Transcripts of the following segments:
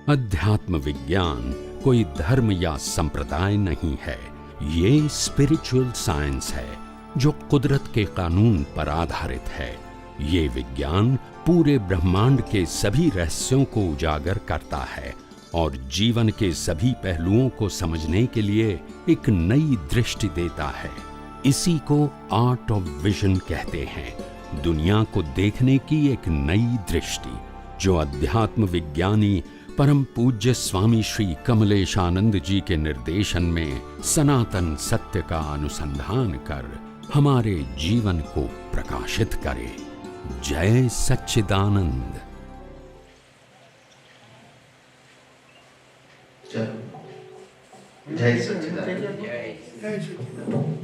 अध्यात्म विज्ञान कोई धर्म या संप्रदाय नहीं है, ये स्पिरिचुअल साइंस है जो कुदरत के कानून पर आधारित है। ये विज्ञान पूरे ब्रह्मांड के सभी रहस्यों को उजागर करता है और जीवन के सभी पहलुओं को समझने के लिए एक नई दृष्टि देता है। इसी को आर्ट ऑफ विजन कहते हैं, दुनिया को देखने की एक नई दृष्टि, जो अध्यात्म विज्ञानी परम पूज्य स्वामी श्री कमलेशानंद जी के निर्देशन में सनातन सत्य का अनुसंधान कर हमारे जीवन को प्रकाशित करे। जय सच्चिदानंद। जय सच्चिदानंद। जय सच्चिदानंद।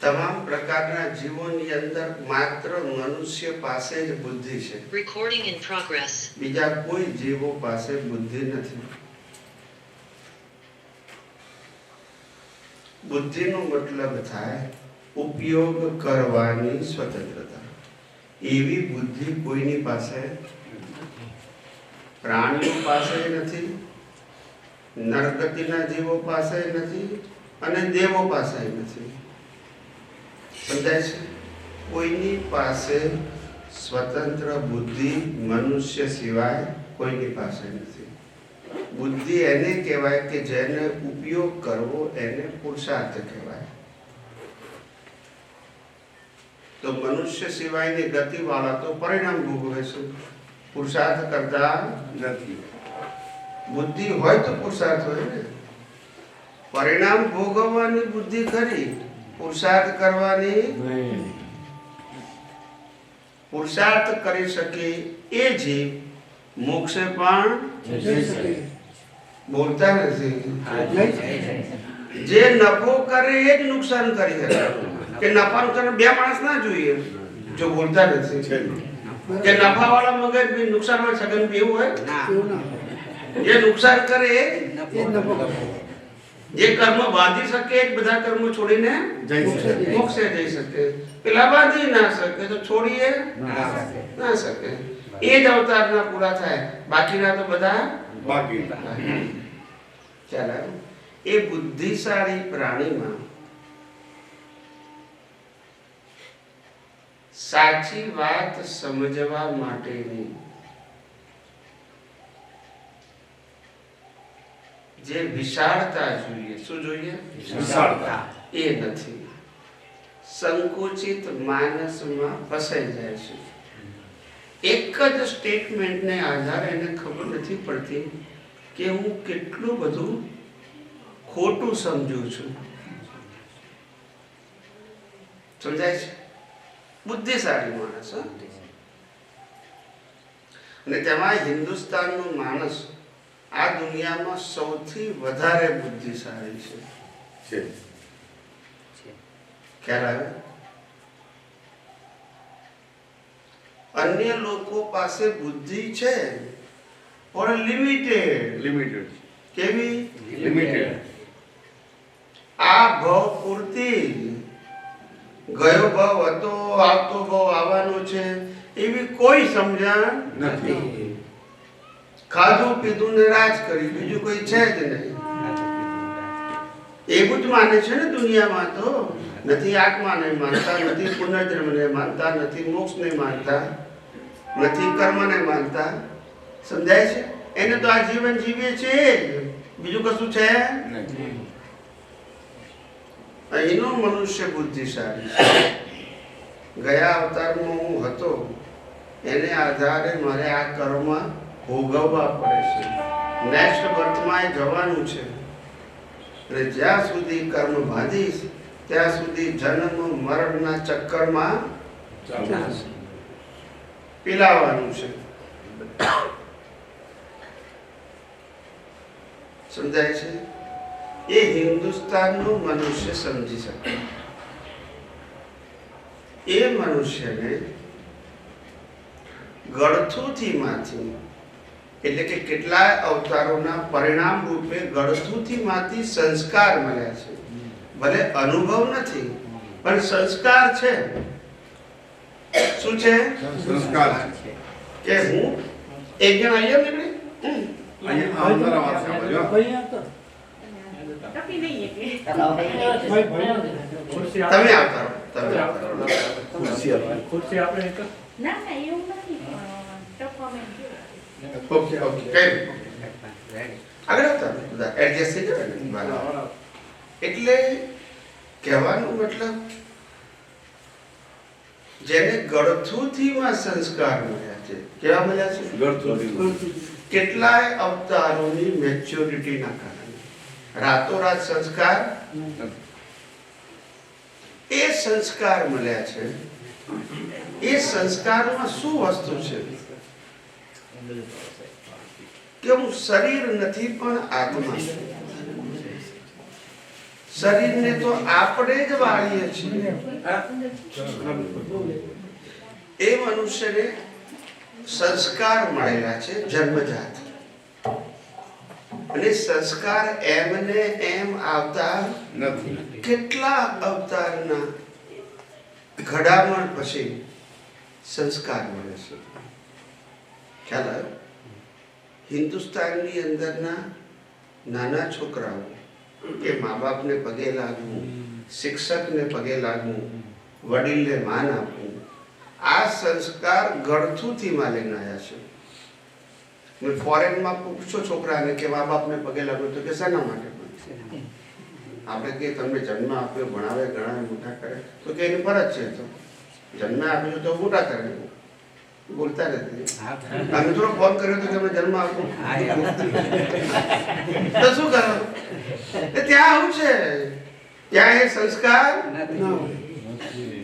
તમામ પ્રકારના જીવોની અંદર માત્ર મનુષ્ય પાસે જ બુદ્ધિ છે। Recording in progress. બીજા કોઈ જીવો પાસે બુદ્ધિ નથી। બુદ્ધિનો મતલબ થાય ઉપયોગ કરવાની સ્વતંત્રતા। એવી બુદ્ધિ કોઈની પાસે પ્રાણીઓ પાસે નથી, નરગતિના જીવો પાસે નથી અને દેવો પાસે નથી। સમજાય છે? કોઈની પાસે સ્વતંત્ર બુદ્ધિ મનુષ્ય સિવાય કોઈની પાસે નથી। બુદ્ધિ એને કહેવાય કે જેને ઉપયોગ કરવો એને પુરુષાર્થ કહેવાય। તો મનુષ્ય સિવાયની ગતિવાળા તો પરિણામ ભોગવે છે, પુરુષાર્થ કરતા નથી। બુદ્ધિ હોય તો પુરુષાર્થ હોય ને। પરિણામ ભોગવવાની બુદ્ધિ ખરી, પુરુષાર્થ કરવાની નહીં। પુરુષાર્થ કરી શકે એ જીવ મોક્ષે પણ જઈ શકે। બોલતા નથી। જે નફો કરે એ જ નુકસાન કરી શકે કે નફાનું કરે બે માણસ ના જોઈએ જો બોલતા નથી। કે નફાવાળા મગજ બી નુકસાન હોય સગન બી એવું હોય ના। જે નુકસાન કરે એ જ નફો કરે। જે કર્મ બાંધી શકે એ બધા કર્મ છોડીને મોક્ષે જઈ શકે। પેલા બાંધી ના શકે તો છોડીએ ના શકે। એ જ અવતારના પૂરા થાય, બાકીના તો બધા બાકી। ચાલો, એ બુદ્ધિશાળી પ્રાણીમાં સાચી વાત સમજવા માટેની જે વિશાળતા જોઈએ, શું જોઈએ? વિશાળતા। એ નથી, સંકુચિત માનસમાં ફસાઈ જાય છે। એક જ સ્ટેટમેન્ટને આધારે એને ખબર નથી પડતી કે હું કેટલું બધું ખોટું સમજું છું। સમજાય છે? બુદ્ધિશાળી માણસ, અને તેમાં હિન્દુસ્તાનનો માણસ આ દુનિયામાં સૌથી વધારે બુદ્ધિશાળી છે। ખ્યાલ આવે? અન્ય લોકો પાસે બુદ્ધિ છે પણ લિમિટેડ। કેવી? લિમિટેડ। આ ભાવ પૂરતી, ગયો ભાવ હતો, આવતો ભાવ આવવાનો છે એવી કોઈ સમજણ નથી। ખાધું પીધું ને રાજ કરી, બીજું કોઈ છે જ નહીં। એવું જ માને છે ને દુનિયામાં, તો નથી આત્માને માનતા, નથી પુનર્જન્મને માનતા, નથી મોક્ષને માનતા, નથી કર્મને માનતા। સમજાય છે? એને તો આ જીવન જીવીએ છે, બીજું કશું છે નહીં। અહીંનો મનુષ્ય બુદ્ધિશાળી છે। ગયા અવતારમાં હું હતો એને આધારે મારે આ કર્મ ભોગવવા પડે છે। નેક્સ્ટ બર્થમાં જવાનું છે, અને જ્યાં સુધી કર્મ બાંધીશ ત્યાં સુધી જન્મ મરણના ચક્કરમાં પીલાવાનું છે। સમજાય છે? એ હિન્દુસ્તાનનો મનુષ્ય સમજી શકે। એ મનુષ્યને ગળથુથીમાંથી, એટલે કે કેટલાય અવતારોના પરિણામ રૂપે ગળથુથીમાંથી સંસ્કાર મળ્યા છે। ભલે અનુભવ નથી પણ સંસ્કાર છે. શું છે? સંસ્કાર કે હું એક જણ અહીંયા નીકળી અહીંયા આવનારા વાસે આવજો. તમે આવતા રહો. તમે આવતા રહો. ખુરશી આપણે એક ના ના એવું નથી ટપવામાં ઓકે ઓકે કઈ આગળ આવતા રહો. બધા એડજસ્ટ થઈ જવાય ને. બરાબર. એટલે કહેવાનો મતલબ જેને ગળથુથીમાં સંસ્કાર મળ્યા છે. કેવા મળ્યા છે? ગળથુથી. કેટલાય અવતારોની મેચ્યોરિટીના કારણે રાતોરાત સંસ્કાર એ સંસ્કાર મળ્યા છે. એ સંસ્કારમાં શું વસ્તુ છે કે હું શરીર નથી પણ આત્મા છું. શરીરને તો આપણે જ વાળીએ છીએ. એ મનુષ્યને સંસ્કાર મળેલા છે જન્મજાત. અને સંસ્કાર એમને એમ આવતા નથી. કેટલા અવતારના ઘડામણ પછી સંસ્કાર મળે છે. ખ્યાલ આવ્યો? હિન્દુસ્તાનની અંદરના નાના છોકરાઓ કે મા બાપને પગે લાગવું, શિક્ષકને પગે લાગવું, વડીલને માન આપવું, આ સંસ્કાર ગળથુથીમાં લઈને આવ્યા છે. ફોરેનમાં પૂછો છોકરાને કે મા બાપને પગે લાગવું તો કે શાના માટે? આપણે કે તમને જન્મ આપ્યો, ભણાવે, ગણાવે, મોટા કરે તો કે એની ફરજ છે. તો જન્મ આપ્યો તો મોટા કરે, બોલતા નથી. અમે થોડો ફોન કર્યો તો કે અમે જન્મ આપો તો શું કરો? ત્યાં આવું છે, ત્યાં એ સંસ્કાર.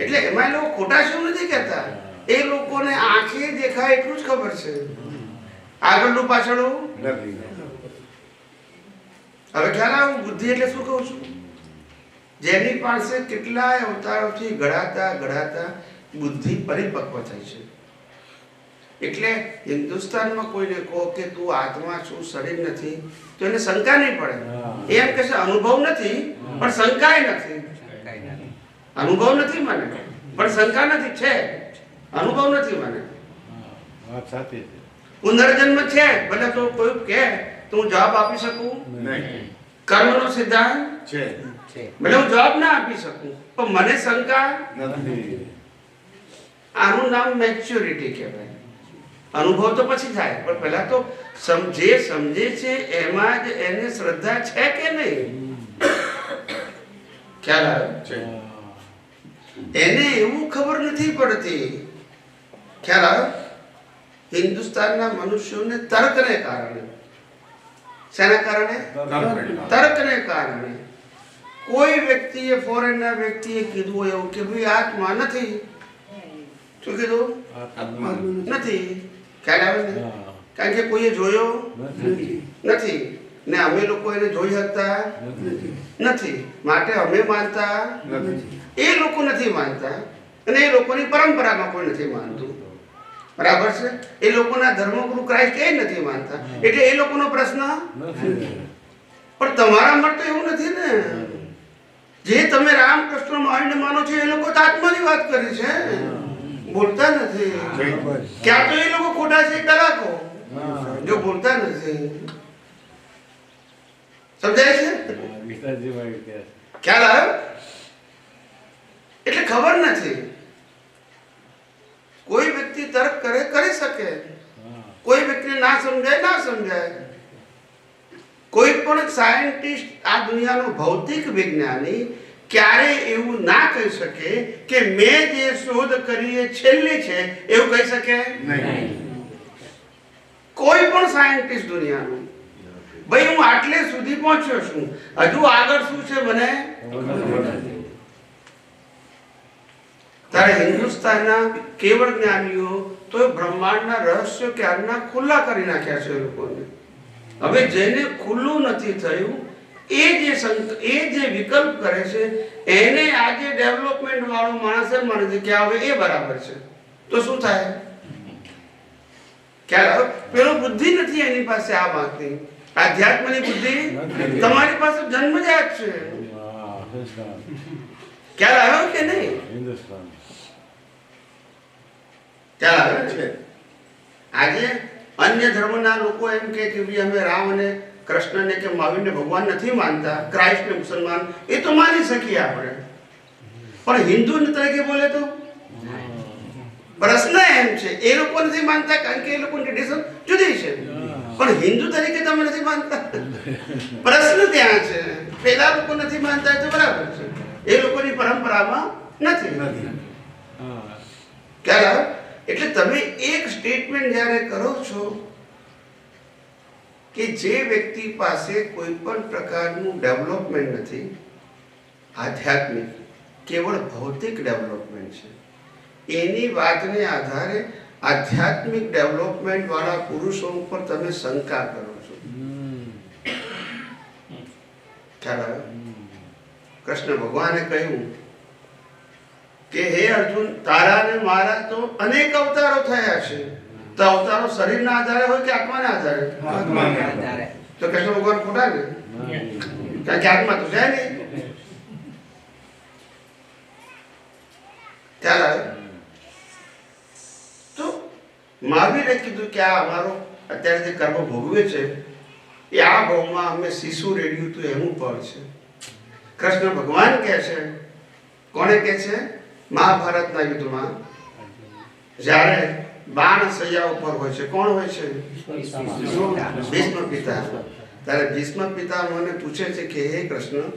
એટલે એમાં લોકો ખોટા શું નથી કહેતા. એ લોકોને આંખે દેખાય એટલું જ ખબર છે, આગળનું પાછળનું નથી. હવે ખ્યાલ આવું બુદ્ધિ એટલે શું કહું છું? જેની પાસે કેટલાય અવતારોથી ઘડાતા બુદ્ધિ પરિપક્વ થઈ છે. એટલે હિન્દુસ્તાનમાં કોઈને કહો કે તું આત્મા છું, શરીર નથી, તો એને શંકા નહીં પડે. એમ કે છે અનુભવ નથી પણ શંકાય નથી. અનુભવ નથી મને પણ શંકા નથી. છે અનુભવ નથી મને, વાત સાચી છે. પુનર્જન્મ છે ભલે તો કોઈ કહે તો હું જવાબ આપી શકું. નહીં. કર્મનો સિદ્ધાંત છે ભલે હું જવાબ ના આપી શકું પણ મને શંકા નથી. આનું નામ મેચ્યોરિટી કહેવાય. અનુભવ તો પછી થાય પણ પહેલા તો સમજે છે એમાં જ એને શ્રદ્ધા છે કે નહીં. ખ્યાલ આવ્યો? છે. એને એવું ખબર નથી પડતી. ખ્યાલ આવ્યો? હિન્દુસ્તાનના મનુષ્યોને તર્કને કારણે, શેના કારણે? તર્કને કારણે કોઈ વ્યક્તિએ, ફોરેનના વ્યક્તિએ કીધું એવું કે ભાઈ આત્મા નથી. શું કીધું? આત્મા નથી. ખ્યાલ આવે ને? કારણ કે કોઈએ જોયો નથી ને અમે લોકો એને જોઈ શકતા નથી, માટે અમે માનતા નથી. એ લોકો નથી માનતા અને એ લોકોની પરંપરામાં કોઈ નથી માનતું. બરાબર છે? એ લોકોના ધર્મગુરુ ક્રાઇસ્ટ એ નથી માનતા, એટલે એ લોકોનો પ્રશ્ન. પણ તમારા માટે તો એવું નથી ને. જે તમે રામકૃષ્ણ મહાવીરને માનો છો એ લોકો તો આત્માની વાત કરી છે, બોલતા નથી. ક્યાં તો એ લોકો ખોટા છે કલાકો જો બોલતા નથી. સમજાય છે? ખ્યાલ આવ્યો? એટલે ખબર નથી. કોઈ વ્યક્તિ તર્ક કરે કરી શકે, કોઈ વ્યક્તિને ના સમજાય ના સમજાય. કોઈ પણ સાયન્ટિસ્ટ, આ દુનિયાનો ભૌતિક વિજ્ઞાની ક્યારે એવું ના કહી શકે કે મેં જે શોધ કરી એ છેલ્લી છે, એવું કહી શકે નહીં. કોઈ પણ સાયન્ટિસ્ટ દુનિયાનો. ભાઈ હું આટલે સુધી પહોંચ્યો છું, હજુ આગળ શું છે મને. ત્યારે હિન્દુસ્તાનના કેવળ જ્ઞાનીઓ તો બ્રહ્માંડના રહસ્યો ક્યારના ખુલ્લા કરી નાખ્યા છે એ લોકોને. હવે જેને ખુલ્લું નથી થયું એ જે વિકલ્પ કરે છે એને આજે ડેવલપમેન્ટ વાળો માણસ એમ માને છે કે હવે એ બરાબર છે. તો શું થાય? ખ્યાલ પેલો બુદ્ધિ નથી એની પાસે. આ વાતની આધ્યાત્મની બુદ્ધિ તમારી પાસે જન્મજાત છે. હિન્દુસ્તાન ખ્યાલ આવ્યો કે નહીં? હિન્દુસ્તાન ખ્યાલ આવ્યો છે? આજે અન્ય ધર્મના લોકો એમ કહે કે ભાઈ અમે રામ અને કૃષ્ણને કે મહાવીરને ભગવાન નથી માનતા, ક્રાઇસ્ટને મુસલમાન એ તો માની શકીએ આપણે, પણ હિન્દુ તરીકે બોલે તો પ્રશ્ન એમ છે એ લોકો નથી માનતા કારણ કે એ લોકોની ટ્રેડિશન જુદી છે, પણ હિન્દુ તરીકે તમે નથી માનતા. પ્રશ્ન ત્યાં છે, પેલા લોકો નથી માનતા તો બરાબર છે, એ લોકોની પરંપરામાં નથી. ખ્યાલ આવે? એટલે તમે એક સ્ટેટમેન્ટ જ્યારે કરો છો કે જે વ્યક્તિ પાસે કોઈ પણ પ્રકારનું ડેવલપમેન્ટ નથી, આધ્યાત્મિક, કેવળ ભૌતિક ડેવલપમેન્ટ છે, એની વાતને આધારે આધ્યાત્મિક ડેવલપમેન્ટ વાળા પુરુષો ઉપર તમે શંકા કરો છો. ખ્યાલ આવ્યો? કૃષ્ણ ભગવાને કહ્યું કે હે અર્જુન, તારા ને મારા તો અનેક અવતારો થયા છે, તો અવતારો શરીરના આધારે હોય કે આત્માના આધારે? આત્માના આધારે. તો કૃષ્ણ ભગવાન ખોટા ને? કારણ કે આત્મા તો જાય નહીં. ખ્યાલ આવે? તો મહાવીરે કીધું કે આ અમારો અત્યારે જે કર્મ ભોગવે છે એ આ ભાવમાં અમે શિશુ રેડ્યું હતું એનું ફળ છે. કૃષ્ણ ભગવાન કહે છે, કોને કહે છે? મહાભારતના યુદ્ધમાં જ્યારે બાણ સૈયા ઉપર હોય છે, કોણ હોય છે? ભીષ્મ પિતા. ત્યારે ભીષ્મ પિતા મને પૂછે છે કે હે કૃષ્ણ,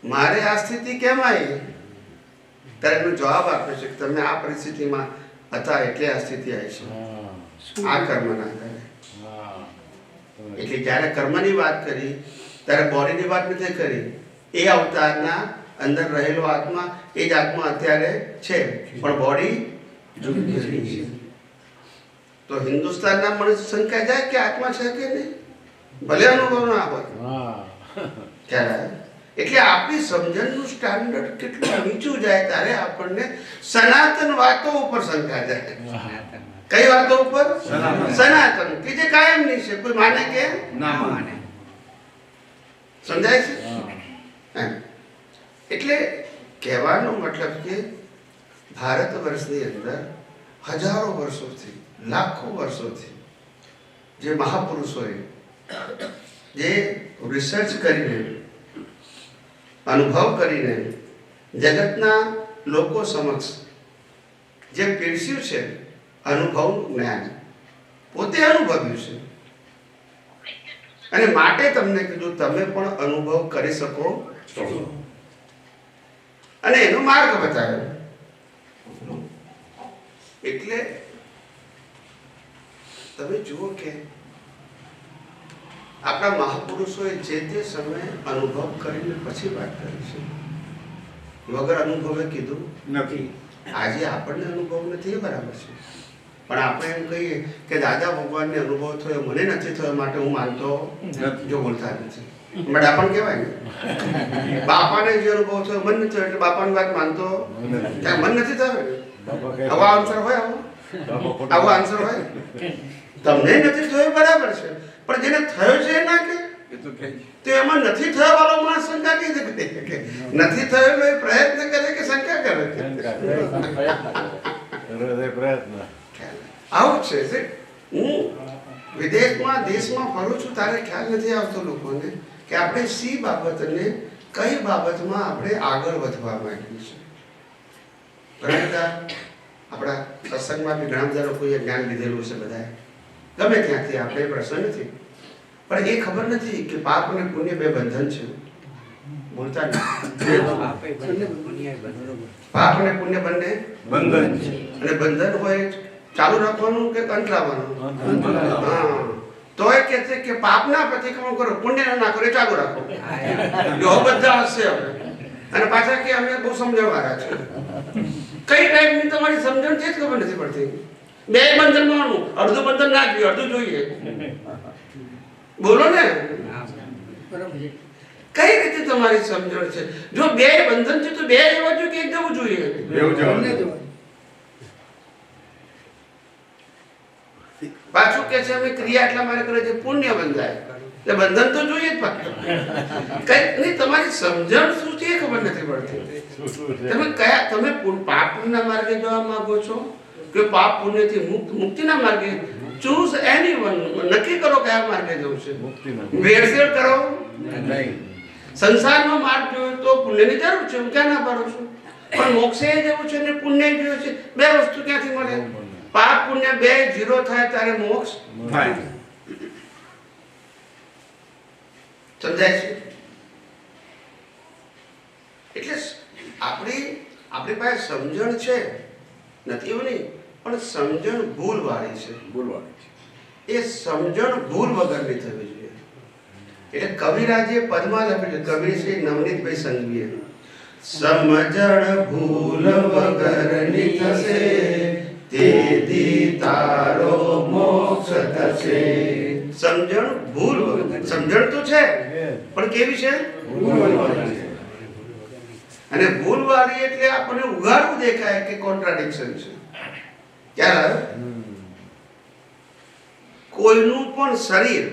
મારે આ સ્થિતિ કેમ આવી? ત્યારે એનો જવાબ આપે છે કે તમે આ પરિસ્થિતિમાં હતા એટલે આ સ્થિતિ આવી છે, આ કર્મના કારણે. એટલે જ્યારે કર્મની વાત કરી ત્યારે બોડીની વાત નથી કરી, એ અવતારના અંદર રહેલો આત્મા, એ જ આત્મા અત્યારે છે, પણ બોડી જુદી છે. તો હિન્દુસ્તાનના માણસ શંકા જાય કે આત્મા છે કે નહીં, ભલે અનુભવ ના હોય. ખ્યાલ? એટલે આપણી સમજણનું સ્ટાન્ડર્ડ કેટલું નીચું જાય ત્યારે આપણને સનાતન વાતો ઉપર શંકા જાય. કઈ વાતો ઉપર? સનાતન, કે જે કાયમની છે, કોઈ માને કે ના માને. સમજાય છે? એટલે કહેવાનો મતલબ કે ભારત વર્ષની અંદર હજારો વર્ષોથી, લાખો વર્ષોથી જે મહાપુરુષોએ જે રિસર્ચ કરીને, અનુભવ કરીને જગતના લોકો સમક્ષ જે પીરસ્યું છે, અનુભવનું જ્ઞાન પોતે અનુભવ્યું છે, અને માટે તમને કીધું તમે પણ અનુભવ કરી શકો છો, અને એનો માર્ગ બતાવ્યો. એટલે તમે જુઓ કે આપણા મહાપુરુષોએ જે તે સમયે અનુભવ કરીને પછી વાત કરી છે, વગર અનુભવે કીધું નથી. આજે આપણને અનુભવ નથી એ બરાબર છે, પણ આપણે એમ કહીએ કે દાદા ભગવાનને અનુભવ થયો, મને નથી થયો માટે હું માનતો જો બોલતા નથી. પણ કહેવાય ને, બાપાને જે અનુભવ થયો મન નથી થયો એટલે બાપાની વાત માનતો મન નથી થયો. આવો આન્સર હોય? આવો આન્સર હોય? તમને નથી થયો બરાબર છે, પણ જેને થયો છે એ ના કે તો એમાં નથી થયો વાળો માણસ શંકા કઈ રીતે કરે? નથી થયેલો એ પ્રયત્ન કરે કે શંકા કરે? પ્રયત્ન. આવું છે. હું વિદેશમાં દેશમાં ફરું છું ત્યારે ખ્યાલ નથી આવતો લોકોને કે આપણે સી બાબતને કઈ બાબતમાં આપણે આગળ વધવા માંગીએ છીએ. ઘણા બધા આપણા સત્સંગમાં બી ઘણા બધા લોકોએ જ્ઞાન લીધેલું છે, બધાએ ગમે ત્યાંથી, આપણે પ્રશ્ન નથી, પણ એ ખબર નથી કે પાપ અને પુણ્ય બે બંધન છે. બોલતા નથી. પાપ અને પુણ્ય બંને બંધન છે. અને બંધન હોય ચાલુ રાખવાનું કે અંત લાવવાનું? હા, તો એ કહે છે કે પાપના પ્રતિક્રમણ કરો, પુણ્ય ના કરો, ચાલુ રાખો. જો બધા હશે હવે, અને પાછા કે અમે બહુ સમજણવાળા છે. કઈ ટાઈપની તમારી સમજણ છે જ ખબર નથી પડતી. બે બંધન માનું, અડધું બંધન ના જોઈએ, અડધું જોઈએ. બોલો ને, કઈ રીતે તમારી સમજણ છે? જો બે બંધન છે તો બે જવા જોઈએ કે એક જવું જોઈએ? પાછું કે છે અમે ક્રિયા એટલા માટે કરે છે પુણ્ય બંધાય. એટલે બંધન તો જોઈએ જ પાત્ર કઈ નહીં. તમારી સમજણ શું છે એ ખબર નથી પડતી. તમે પાપ પુણ્યના માર્ગે જવા માંગો છો કે પાપ પુણ્યથી મુક્તિના માર્ગે? Choose anyone. નક્કી કરો કયા માર્ગે જવું છે. ભેળસેળ કરો નહીં. સંસારનો માર્ગ જોયો તો પુણ્યની જરૂર છે, હું ક્યાં ના પાડું છું, પણ મોક્ષે જવું છે ને પુણ્ય જોયું છે. બે વસ્તુ ક્યાંથી મળે? પાપ પુણ્ય બે 0 થાય ત્યારે મોક્ષ થાય. સમજાય છે? એટલે આપણી પાસે સમજણ છે, નથી એવું નહીં, પણ સમજણ ભૂલ વાળી છે. બોલવાનું છે. એ સમજણ ભૂલ વગરની થવી જોઈએ. એટલે કવિરાજે પદમાં લખ્યું છે, કવિ શ્રી નવનીતભાઈ સંઘવીએ, સમજણ ભૂલ વગરની થશે, તેથી તારો મોક્ષ થશે. સમજણ ભૂલ વગર. સમજણ તો છે પણ કેવી છે? બોલવાનું છે. અને ભૂલ વાળી એટલે આપણને ઉઘાડું દેખાય કે કોન્ટ્રાડિક્શન છે. ત્યારે કોઈનું પણ શરીર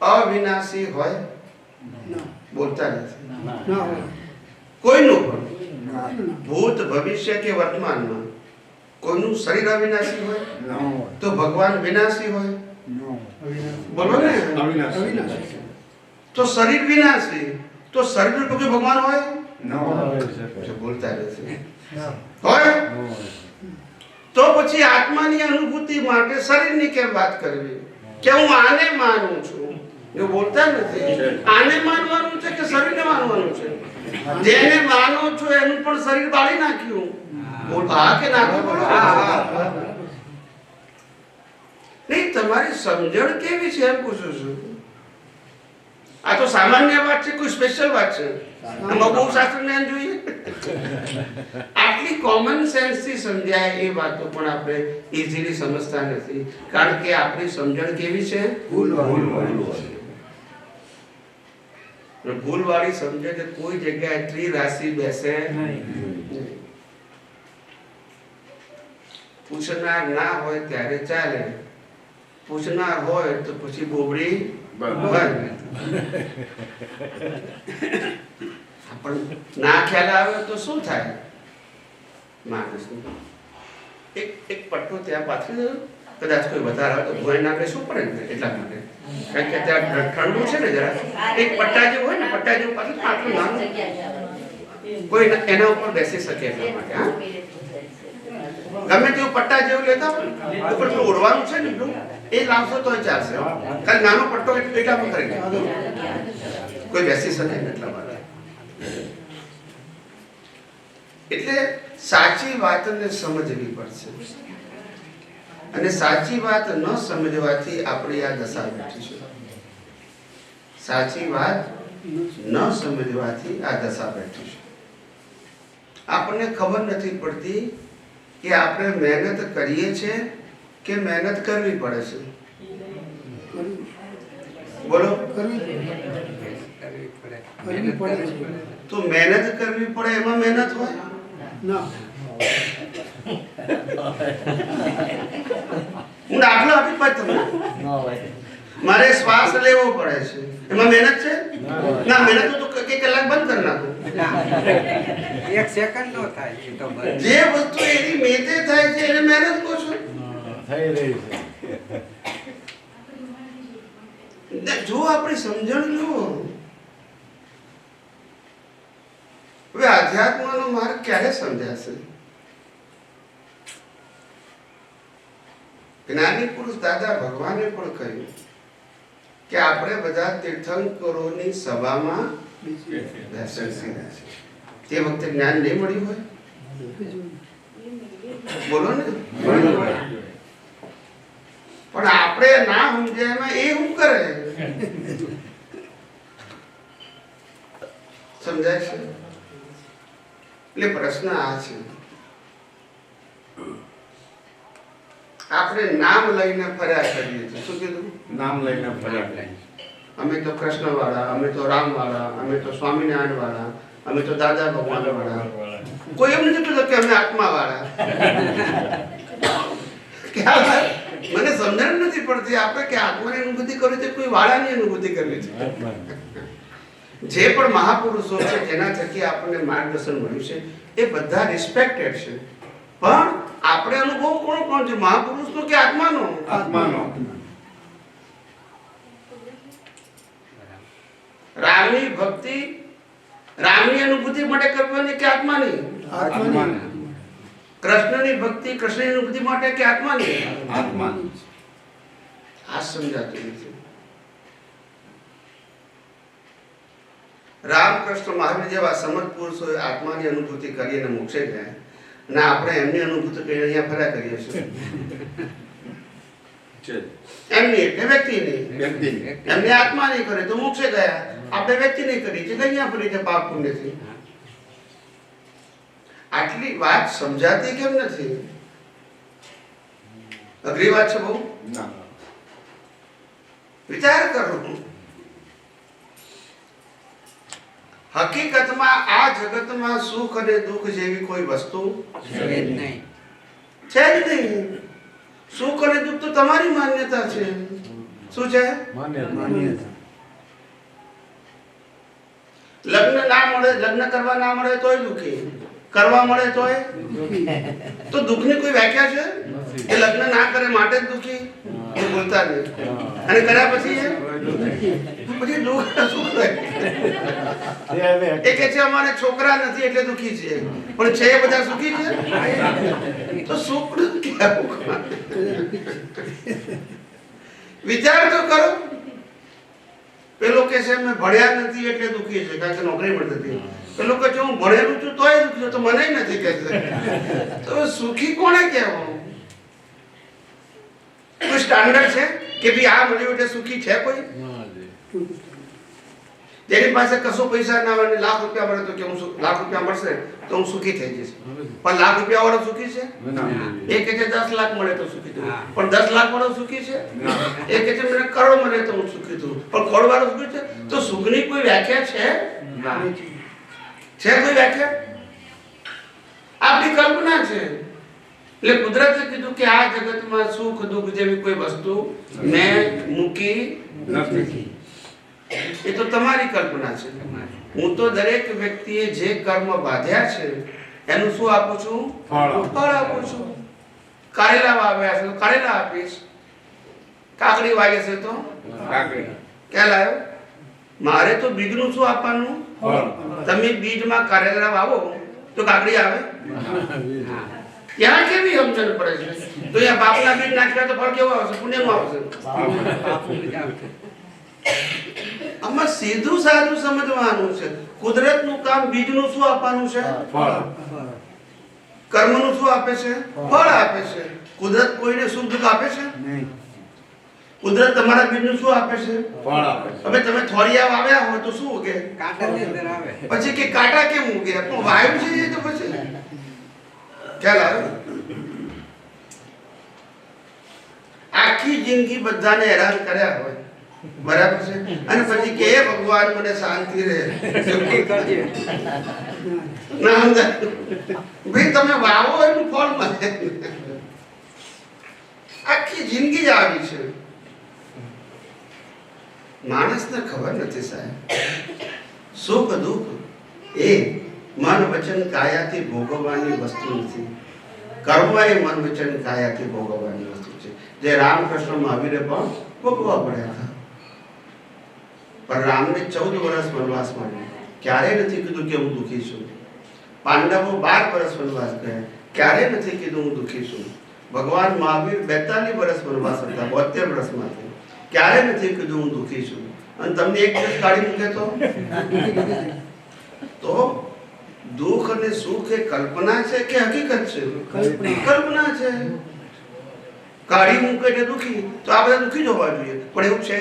અવિનાશી હોય? બોલતા નથી. કોઈનું પણ ભૂત ભવિષ્ય કે વર્તમાનમાં કોઈનું શરીર અવિનાશી હોય? તો ભગવાન વિનાશી હોય? બોલો ને. અવિનાશી. તો શરીર વિનાશી, તો શરીર રૂપે ભગવાન હોય? ન હોય શકે. બોલતા નથી. હોય તો પછી આત્માની અનુભૂતિ માટે શરીરની કેમ વાત કરવી કે હું આને માનું છું? એ બોલતા નથી. આને માનવાનું છે કે શરીરને માનવાનું છે? જેને માનો છો એનું પણ શરીર બાળી નાખ્યું. બોલ હા કે ના? બોલો. નહીં, તમારી સમજણ કેવી છે એમ પૂછું છું. આ તો સામાન્ય વાત છે, કોઈ સ્પેશિયલ વાત છે? આમાં બહુ શાસ્ત્ર જ્ઞાન જોઈએ. આટલી કોમન સેન્સ થી સમજાય એ વાતો પણ આપણે ઈઝીલી સમજતા નથી, કારણ કે આપણી સમજણ કેવી છે? ભૂલ વાળી સમજણ કે કોઈ જગ્યાએ ત્રિરાશિ બેસે નહીં. પૂછનાર ના હોય ત્યારે ચાલે, પૂછનાર હોય તો પછી બોબડી બંધ. પણ ના ખ્યાલ આવે તો શું થાય માણસનું? એક પટ્ટો ત્યાં પાથરી દો, કદાચ કોઈ વધારે આવે તો ભોય નાખે, શું પડે ને? એટલા માટે, કારણ કે ત્યાં ઠંડુ છે ને જરા, એક પટ્ટા જેવું હોય ને, પટ્ટા જેવું પાછું આટલું નાનું કોઈ એના ઉપર બેસી શકે એટલા માટે. હા, ગમે તેવું પટ્ટા જેવું લેતા હોય ઉપર પેલું ઉડવાનું છે ને પેલું, એ લાવશો તોય ચાલશે. કારણ નાનો પટ્ટો એટલા પર કરી કોઈ બેસી શકે ને એટલા માટે. એટલે સાચી વાતને સમજવી પડશે, અને સાચી વાત ન સમજવાથી આપણી આ દશા બેઠી છે. સાચી વાત ન સમજવાથી આ દશા બેઠી છે. આપણને ખબર નથી પડતી કે આપણે મહેનત કરીએ છીએ કે મહેનત કરવી પડે છે. બોલો. તો મહેનત કરવી પડે એમાં મહેનત હોય ના? હું દાખલો આપી પાછ તમને. મારે શ્વાસ લેવો પડે છે, એમાં મહેનત છે? ના, મહેનત તો કઈ કલાક બંધ કરી નાખો. એક સેકન્ડ નો થાય. જે વસ્તુ એની મેતે થાય છે એને મહેનત કહો છો? થઈ રહી છે. જો આપણી સમજણ જુઓ. હવે આધ્યાત્મનો માર્ગ ક્યારે સમજાશે? જ્ઞાની પુરુષ દાદા ભગવાને પણ કહ્યું કે આપણે બધા તીર્થંકરોની સભામાં બેસેલા છે. તે વખતે જ્ઞાન નહીં મળ્યું હોય? બોલો ને. પણ આપણે ના સમજાય એમાં એ શું કરે? સમજાય છે? એટલે પ્રશ્ન આ છે, આપણે નામ લઈને ફર્યા કરીએ છીએ. શું કીધું? નામ લઈને ફર્યા. અમે તો કૃષ્ણ વાળા, અમે તો રામ વાળા, અમે તો સ્વામિનારાયણ વાળા, અમે તો દાદા ભગવાન વાળા. કોઈ એમ નથી કહેતું કે અમે આત્મા વાળા. મને સમજણ નથી પડતી આપણે કે આત્માની અનુભૂતિ કરવી છે કોઈ વાળાની અનુભૂતિ કરવી છે. જે પણ મહાપુરુષો છે જેના થકી આપણને માર્ગદર્શન મળ્યું છે એ બધા રિસ્પેક્ટેડ છે, પણ આપણે અનુભવ કોણ છે, મહાપુરુષનો કે આત્માનો? આત્માનો. રામની ભક્તિ રામની અનુભૂતિ માટે કરવાની કે આત્માની? આત્માનો. કૃષ્ણની ભક્તિ કૃષ્ણની અનુભૂતિ માટે કે આત્માની? આત્માનો. આ સમજાતું નથી. રામકૃષ્ણ મહાવીર જેવા સમર્થ પુરુષોએ આત્માની અનુભૂતિ કરીને મોક્ષે ગયા અને આપણે એમની અનુભૂતિ કરીને અહીંયા ફર્યા કરીએ છીએ. એમની એટલે વ્યક્તિની. એમને આત્મા નહીં કરે તો મોક્ષે ગયા, આપણે વ્યક્તિ નહીં કરી છે અહીંયા ફરી છે પાપ પુણ્યથી. આટલી વાત સમજાતી કેમ નથી? અઘરી વાત છે બહુ. વિચાર કરો. હકીકતમાં આ જગતમાં સુખ અને દુઃખ જેવી કોઈ વસ્તુ છે જ નહીં. સુખ અને દુઃખ તો તમારી માન્યતા છે. શું છે? માન્યતા. લગ્ન ના મળે, લગ્ન કરવા ના મળે તોય દુઃખી, કરવા મળે તોય તો દુઃખની કોઈ વ્યાખ્યા છે? એ લગ્ન ના કરે માટે જ દુઃખી, એ બોલતા નહીં, અને કર્યા પછી પછી દુઃખ શું કરે? એ કે છે અમારે છોકરા નથી એટલે દુઃખી છે, પણ છે એ બધા સુખી છે. તો સુખ વિચાર તો કરો. પેલો કે છે મેં ભણ્યા નથી એટલે દુઃખી છે કારણ કે નોકરી મળતી નથી. પેલો કે છે હું ભણેલું છું તોય દુઃખી છું, તો મને નથી કે છે. તો સુખી કોને કહેવું? કોઈ સ્ટાન્ડર્ડ છે કે ભાઈ આ મળ્યું એટલે સુખી છે કોઈ? જેની પાસે કશો પૈસા ના હોય, લાખ રૂપિયા મળે તો કે હું લાખ રૂપિયા મળશે તો હું સુખી થઈ જઈશ, પણ લાખ રૂપિયા વાળો સુખી છે? એ કે છે 10 લાખ મળે તો સુખી થયું, પણ 10 લાખ વાળો સુખી છે? એ કે છે મને કરોડ મળે તો હું સુખી થયું, પણ કરોડ વાળો સુખી છે? તો સુખની કોઈ વ્યાખ્યા છે? છે કોઈ વ્યાખ્યા? આપણી કલ્પના છે. એટલે કુદરતે કીધું કે આ જગતમાં સુખ દુઃખ જેવી કોઈ વસ્તુ મેં મૂકી નથી. એ તો તમારી કલ્પના છે. હું તો દરેક વ્યક્તિએ જે કર્મ બાંધ્યા છે એનું શું આપું છું? ફળ આપું છું. કારેલા વાવ્યા છે તો કારેલા આપીશ, કાકડી વાવી છે તો કાકડી. ક્યાં લાવ્યો? મારે તો બીજનું શું આપવાનું? તમે બીજમાં કારેલા વાવો તો કાકડી આવે? ત્યાં કેવી સમજણ પડે છે? તો અહીંયા બાપના બીજ નાખ્યા તો ફળ કેવું આવશે? પુણ્યનું આવશે. આમાં સીધું સાધું સમજવાનું છે. કુદરતનું કામ બીજનું શું આપવાનું છે? ફળ. કર્મનું શું આપે છે? ફળ આપે છે. કુદરત કોઈને સુખ દુઃખ આપે છે? નહીં. કુદરત તમારા બીજનું શું આપે છે? ફળ આપે છે. હવે તમે થોડિયા વાવ્યા હોય તો શું ઉગે? કાંટાની અંદર આવે. પછી કે કાંટા કેમ ઉગે? પણ વાયુ છે એ તો પછી ખ્યાલ આવે. આખી જિંદગી બધાને હેરાન કર્યા હોય, બરાબર છે, અને પછી કે હે ભગવાન મને શાંતિ રહે ના સમજાય? ભાઈ તમે વાવો એનું ફળ મળે. આખી જિંદગી જ આવી છે. માણસને ખબર નથી સાહેબ, સુખ દુઃખ એ મન વચન કાયાથી ભોગવવાની વસ્તુ નથી. કર્મ એ મન વચન કાયાથી ભોગવવાની વસ્તુ છે, જે રામકૃષ્ણ મહાવીરે પણ ભોગવવા પડ્યા હતા. પણ રામને 14 વર્ષ વનવાસ મળ્યો, ક્યારેય નથી કીધું કે હું દુઃખી છું. પાંડવો 12 વર્ષ વનવાસ ગયા, ક્યારેય નથી કીધું હું દુઃખી છું. ભગવાન મહાવીર 42 વર્ષ વનવાસ હતા, 72 વર્ષમાંથી ક્યારેય નથી કીધું હું દુઃખી છું. અને તમને એક દિવસ કાઢી મૂકે તો દુઃખ અને સુખ એ કલ્પના છે કે હકીકત છે? કલ્પના છે. કાઢી મૂકે એટલે દુઃખી, તો આ બધા દુઃખી જ હોવા જોઈએ, પણ એવું છે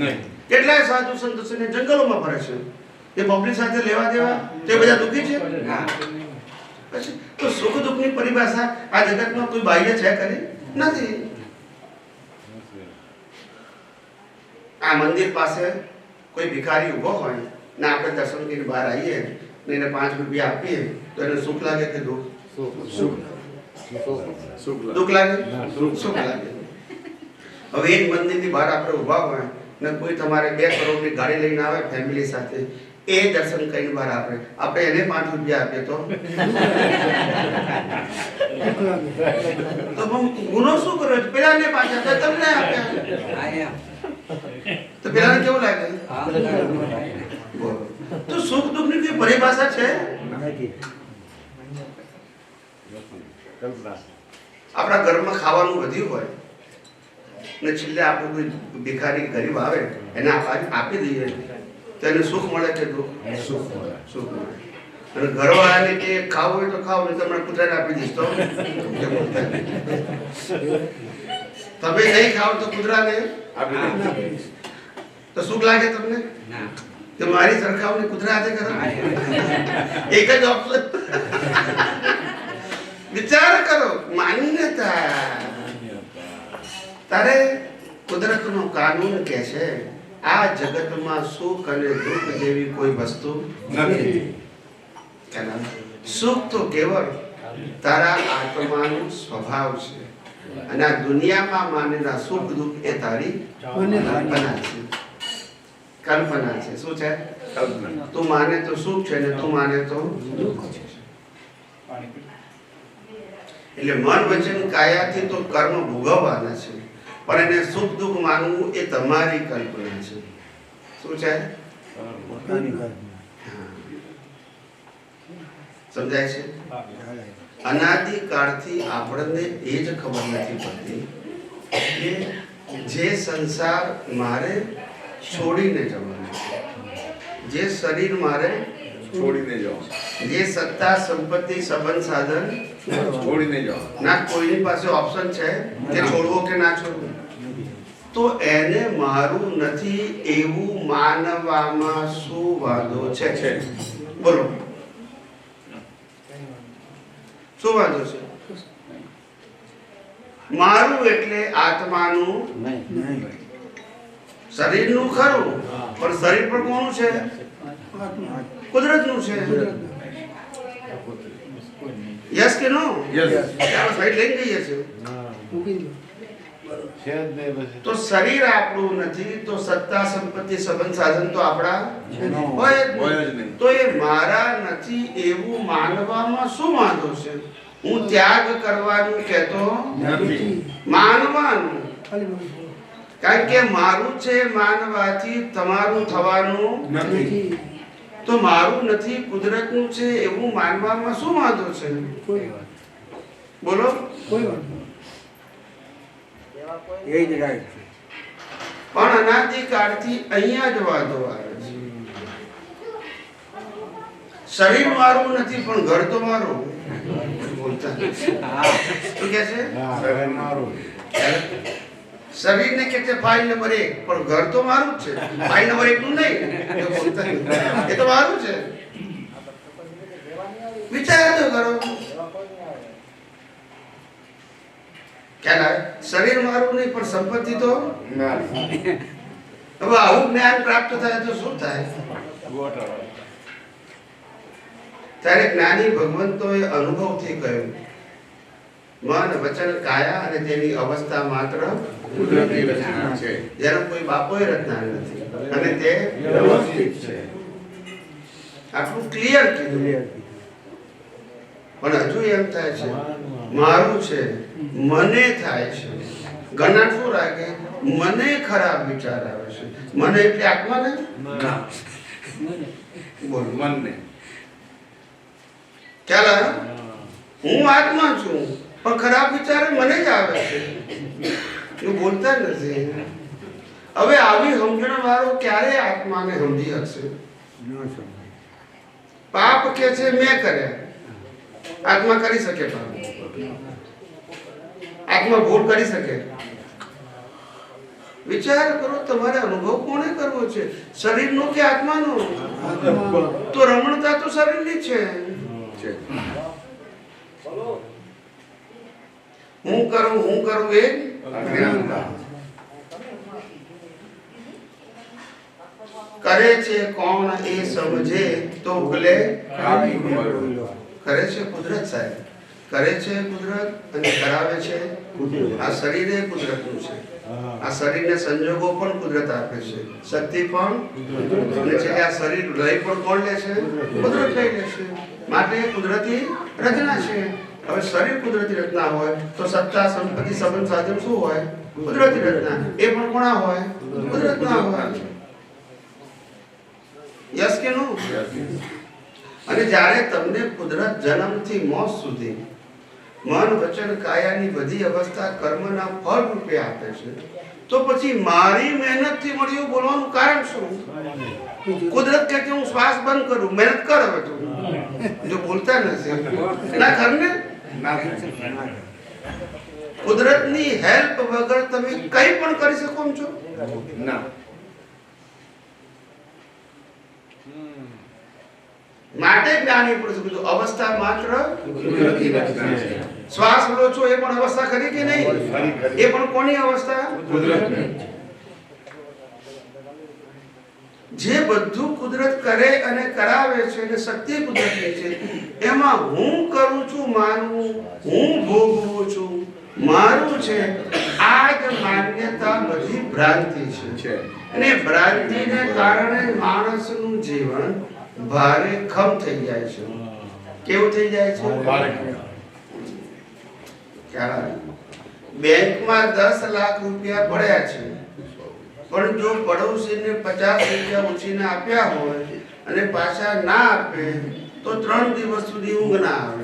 નહીં. કેટલાય સાધુ સંતો છે જંગલોમાં ફરે છે, એ પબ્લિક સાથે લેવા દેવા, તે બધા દુઃખી છે? પછી તો સુખ દુઃખની પરિભાષા આ જગતમાં કોઈ બાહ્ય છે કરી નથી. આ મંદિર પાસે કોઈ ભિખારી ઉભો હોય ને આપણે દર્શન કરીને બહાર આવીએ ને એને 5 રૂપિયા આપીએ તો એને સુખ લાગે કે દુઃખ? દુઃખ લાગે. સુખ લાગે. હવે એ જ મંદિરની બહાર આપણે ઊભા હોય ને કોઈ તમારે 2 કરોડની ગાડી લઈને આવે ફેમિલી સાથે, એ દર્શન કરીને બહાર આપણે એને 5 રૂપિયા આપીએ તો ગુનો શું કર્યો? પેલાને 5 આપ્યા, તમને આપ્યા, તો પેલાને કેવું લાગે? તો સુખ દુઃખની કોઈ પરિભાષા છે? આપણા ઘરમાં ખાવાનું વધ્યું હોય ને છેલ્લે આપણે કોઈ ભિખારી ગરીબ આવે એને આપી દઈએ તો એને સુખ મળે કે દુઃખ? સુખ મળે. અને ઘરવાળાને કે ખાવું હોય તો ખાવ, નહીં તમને કૂતરાને આપી દઈશ તો તમે નહીં ખાવ તો કૂતરાને આપી દઈશ તો સુખ લાગે તમને? કે મારી સરખામણી કૂતરા હાથે કરો? એક જ ઓપ્શન. વિચાર કરો, માન્યતા. તારે કુદરતનો કાનૂન કહે છે આ જગતમાં સુખ અને દુઃખ જેવી કોઈ વસ્તુ નથી. સુખ તો કેવળ તારા આત્માનો સ્વભાવ છે, અને આ દુનિયામાં માનેલા સુખ દુઃખ એ તારી કલ્પના છે. કલ્પના છે. શું છે? કલ્પના. તું માને તો સુખ છે ને તું માને તો દુઃખ છે. એટલે મન વચન કાયાથી તો કર્મ ભોગવવાના છે, પણ એને સુખ દુઃખ માનવું એ તમારી કલ્પના છે. શું છે? સમજાય છે? અનાદિકાળથી આપણને એ જ ખબર નથી પડતી કે જે સંસાર મારે છોડીને જવાનો છે, જે શરીર મારે છોડીને જાઓ, જે સત્તા સંપત્તિ સંબંધ સાધન છોડીને જાઓ, ના કોઈની પાસે ઓપ્શન છે કે છોડવો કે ના છોડવો, તો એને મારું નથી એવું માનવામાં શું વાંધો છે? બોલો, શું વાંધો છે? મારું એટલે આત્માનું, શરીરનું ખરું, પણ શરીર પણ કોનું છે? કુદરતનું છે. યસ કે નો? ચાલો સાઈડ લઈ જઈએ છે. તો શરીર આપણું નથી, તો સત્તા સંપત્તિ સંબંધ સાધન તો આપણા હોય જ નહીં. તો એ મારા નથી એવું માનવામાં શું વાંધો છે? હું ત્યાગ કરવાનું કહેતો નથી, માનવાનું. કારણ કે મારું છે માનવાથી તમારું થવાનું નથી. તો મારું નથી કુદરતનું છે એવું માનવામાં શું વાંધો છે? બોલો. પણ અનાદિકાળથી અહીંયા જ વાંધો આવે છે. શરીર મારું નથી પણ ઘર તો મારું. બોલતા શું કે છે? શરીરને કે છે ફાઇલ નંબર 1, પણ ઘર તો મારું જ છે. ફાઇલ નંબર 1 નું નહીં, એ તો મારું છે. વિચાર તો કરો. ખ્યાલ આવે? શરીર મારું નહીં પણ સંપત્તિ તો હવે આવું જ્ઞાન પ્રાપ્ત થાય તો શું થાય? ત્યારે જ્ઞાની ભગવંતોએ અનુભવથી કહ્યું મન વચન કાયા અને તેની અવસ્થા માત્ર કુદરતી રચના છે, જેનો કોઈ બાપોએ રચના નથી, અને તે વ્યવસ્થિત છે. આટલું ક્લિયર કીધું. પણ હજુ એમ થાય છે મારું છે, મને થાય છે. ઘણા શું લાગે? મને ખરાબ વિચાર આવે છે. મને એટલે આત્માને બોલ, મનને ખ્યાલ આવે? હું આત્મા છું પણ ખરાબ વિચાર મને જ આવે છે. હું બોલતા નથી. હવે આવી સમજણ વાળો ક્યારે આત્માને સમજી શકશે? પાપ કે છે મેં કર્યા. આત્મા કરી શકે પાપ? આત્મા ભૂલ કરી શકે? વિચાર કરો, તમારે અનુભવ કોને કરવો છે? શરીરનો કે આત્માનો? તો રમણતા તો શરીરની છે. હું કરું એ કરે છે કોણ એ સમજે તો ભલે કરે છે કુદરત. સાહેબ કરે છે કુદરત અને કરાવે છે આ શરીર એ કુદરતનું છે. આ શરીરને સંજોગો પણ કુદરત આપે છે, શક્તિ પણ, અને છેલ્લે આ શરીર લઈ પણ કોણ લે છે? કુદરત લઈ લે છે. માટે એ કુદરતી રચના છે. હવે શરીર કુદરતી રચના હોય તો સત્તા, સંપત્તિ, સંબંધ, સાધન શું હોય? કુદરતી રચના. એ પણ કોના હોય? કુદરતના હોય. યસ કે નો? અને જ્યારે તમને કુદરત જન્મથી મોત સુધી મન, વચન, કાયાની બધી અવસ્થા કર્મના ફળ રૂપે આપે છે, તો પછી મારી મહેનતથી મળ્યું બોલવાનું કારણ શું? કુદરત કહે કે હું શ્વાસ બંધ કરું, મહેનત કર. હવે તું જો બોલતા નથી ના કર ને. કુદરતની હેલ્પ વગર તમે કંઈ પણ કરી શકો છો ના. માટે જ્ઞાની પુરુષ કીધું અવસ્થા માત્ર કુદરતી રચના છે. શ્વાસ લો છો એ પણ અવસ્થા ખરી કે નહીં? એ પણ કોની અવસ્થા? કુદરતની. જે બધું કુદરત કરે અને કરાવે છે અને શક્તિ કુદરતની છે, એમાં હું કરું છું માનવું, હું ભોગવું છું મારું છે, આ જ માન્યતા બધી ભ્રાંતિ છે. અને ભ્રાંતિને કારણે માણસનું જીવન ભારે ખમ થઈ જાય છે. કેવું થઈ જાય છે? બેંકમાં 10 લાખ રૂપિયા પડ્યા છે, પણ જો પડોશીને 50 રૂપિયા ઉછીને આપ્યા હોય અને પાછા ના આપે તો 3 દિવસ સુધી ઊંઘ ના આવે.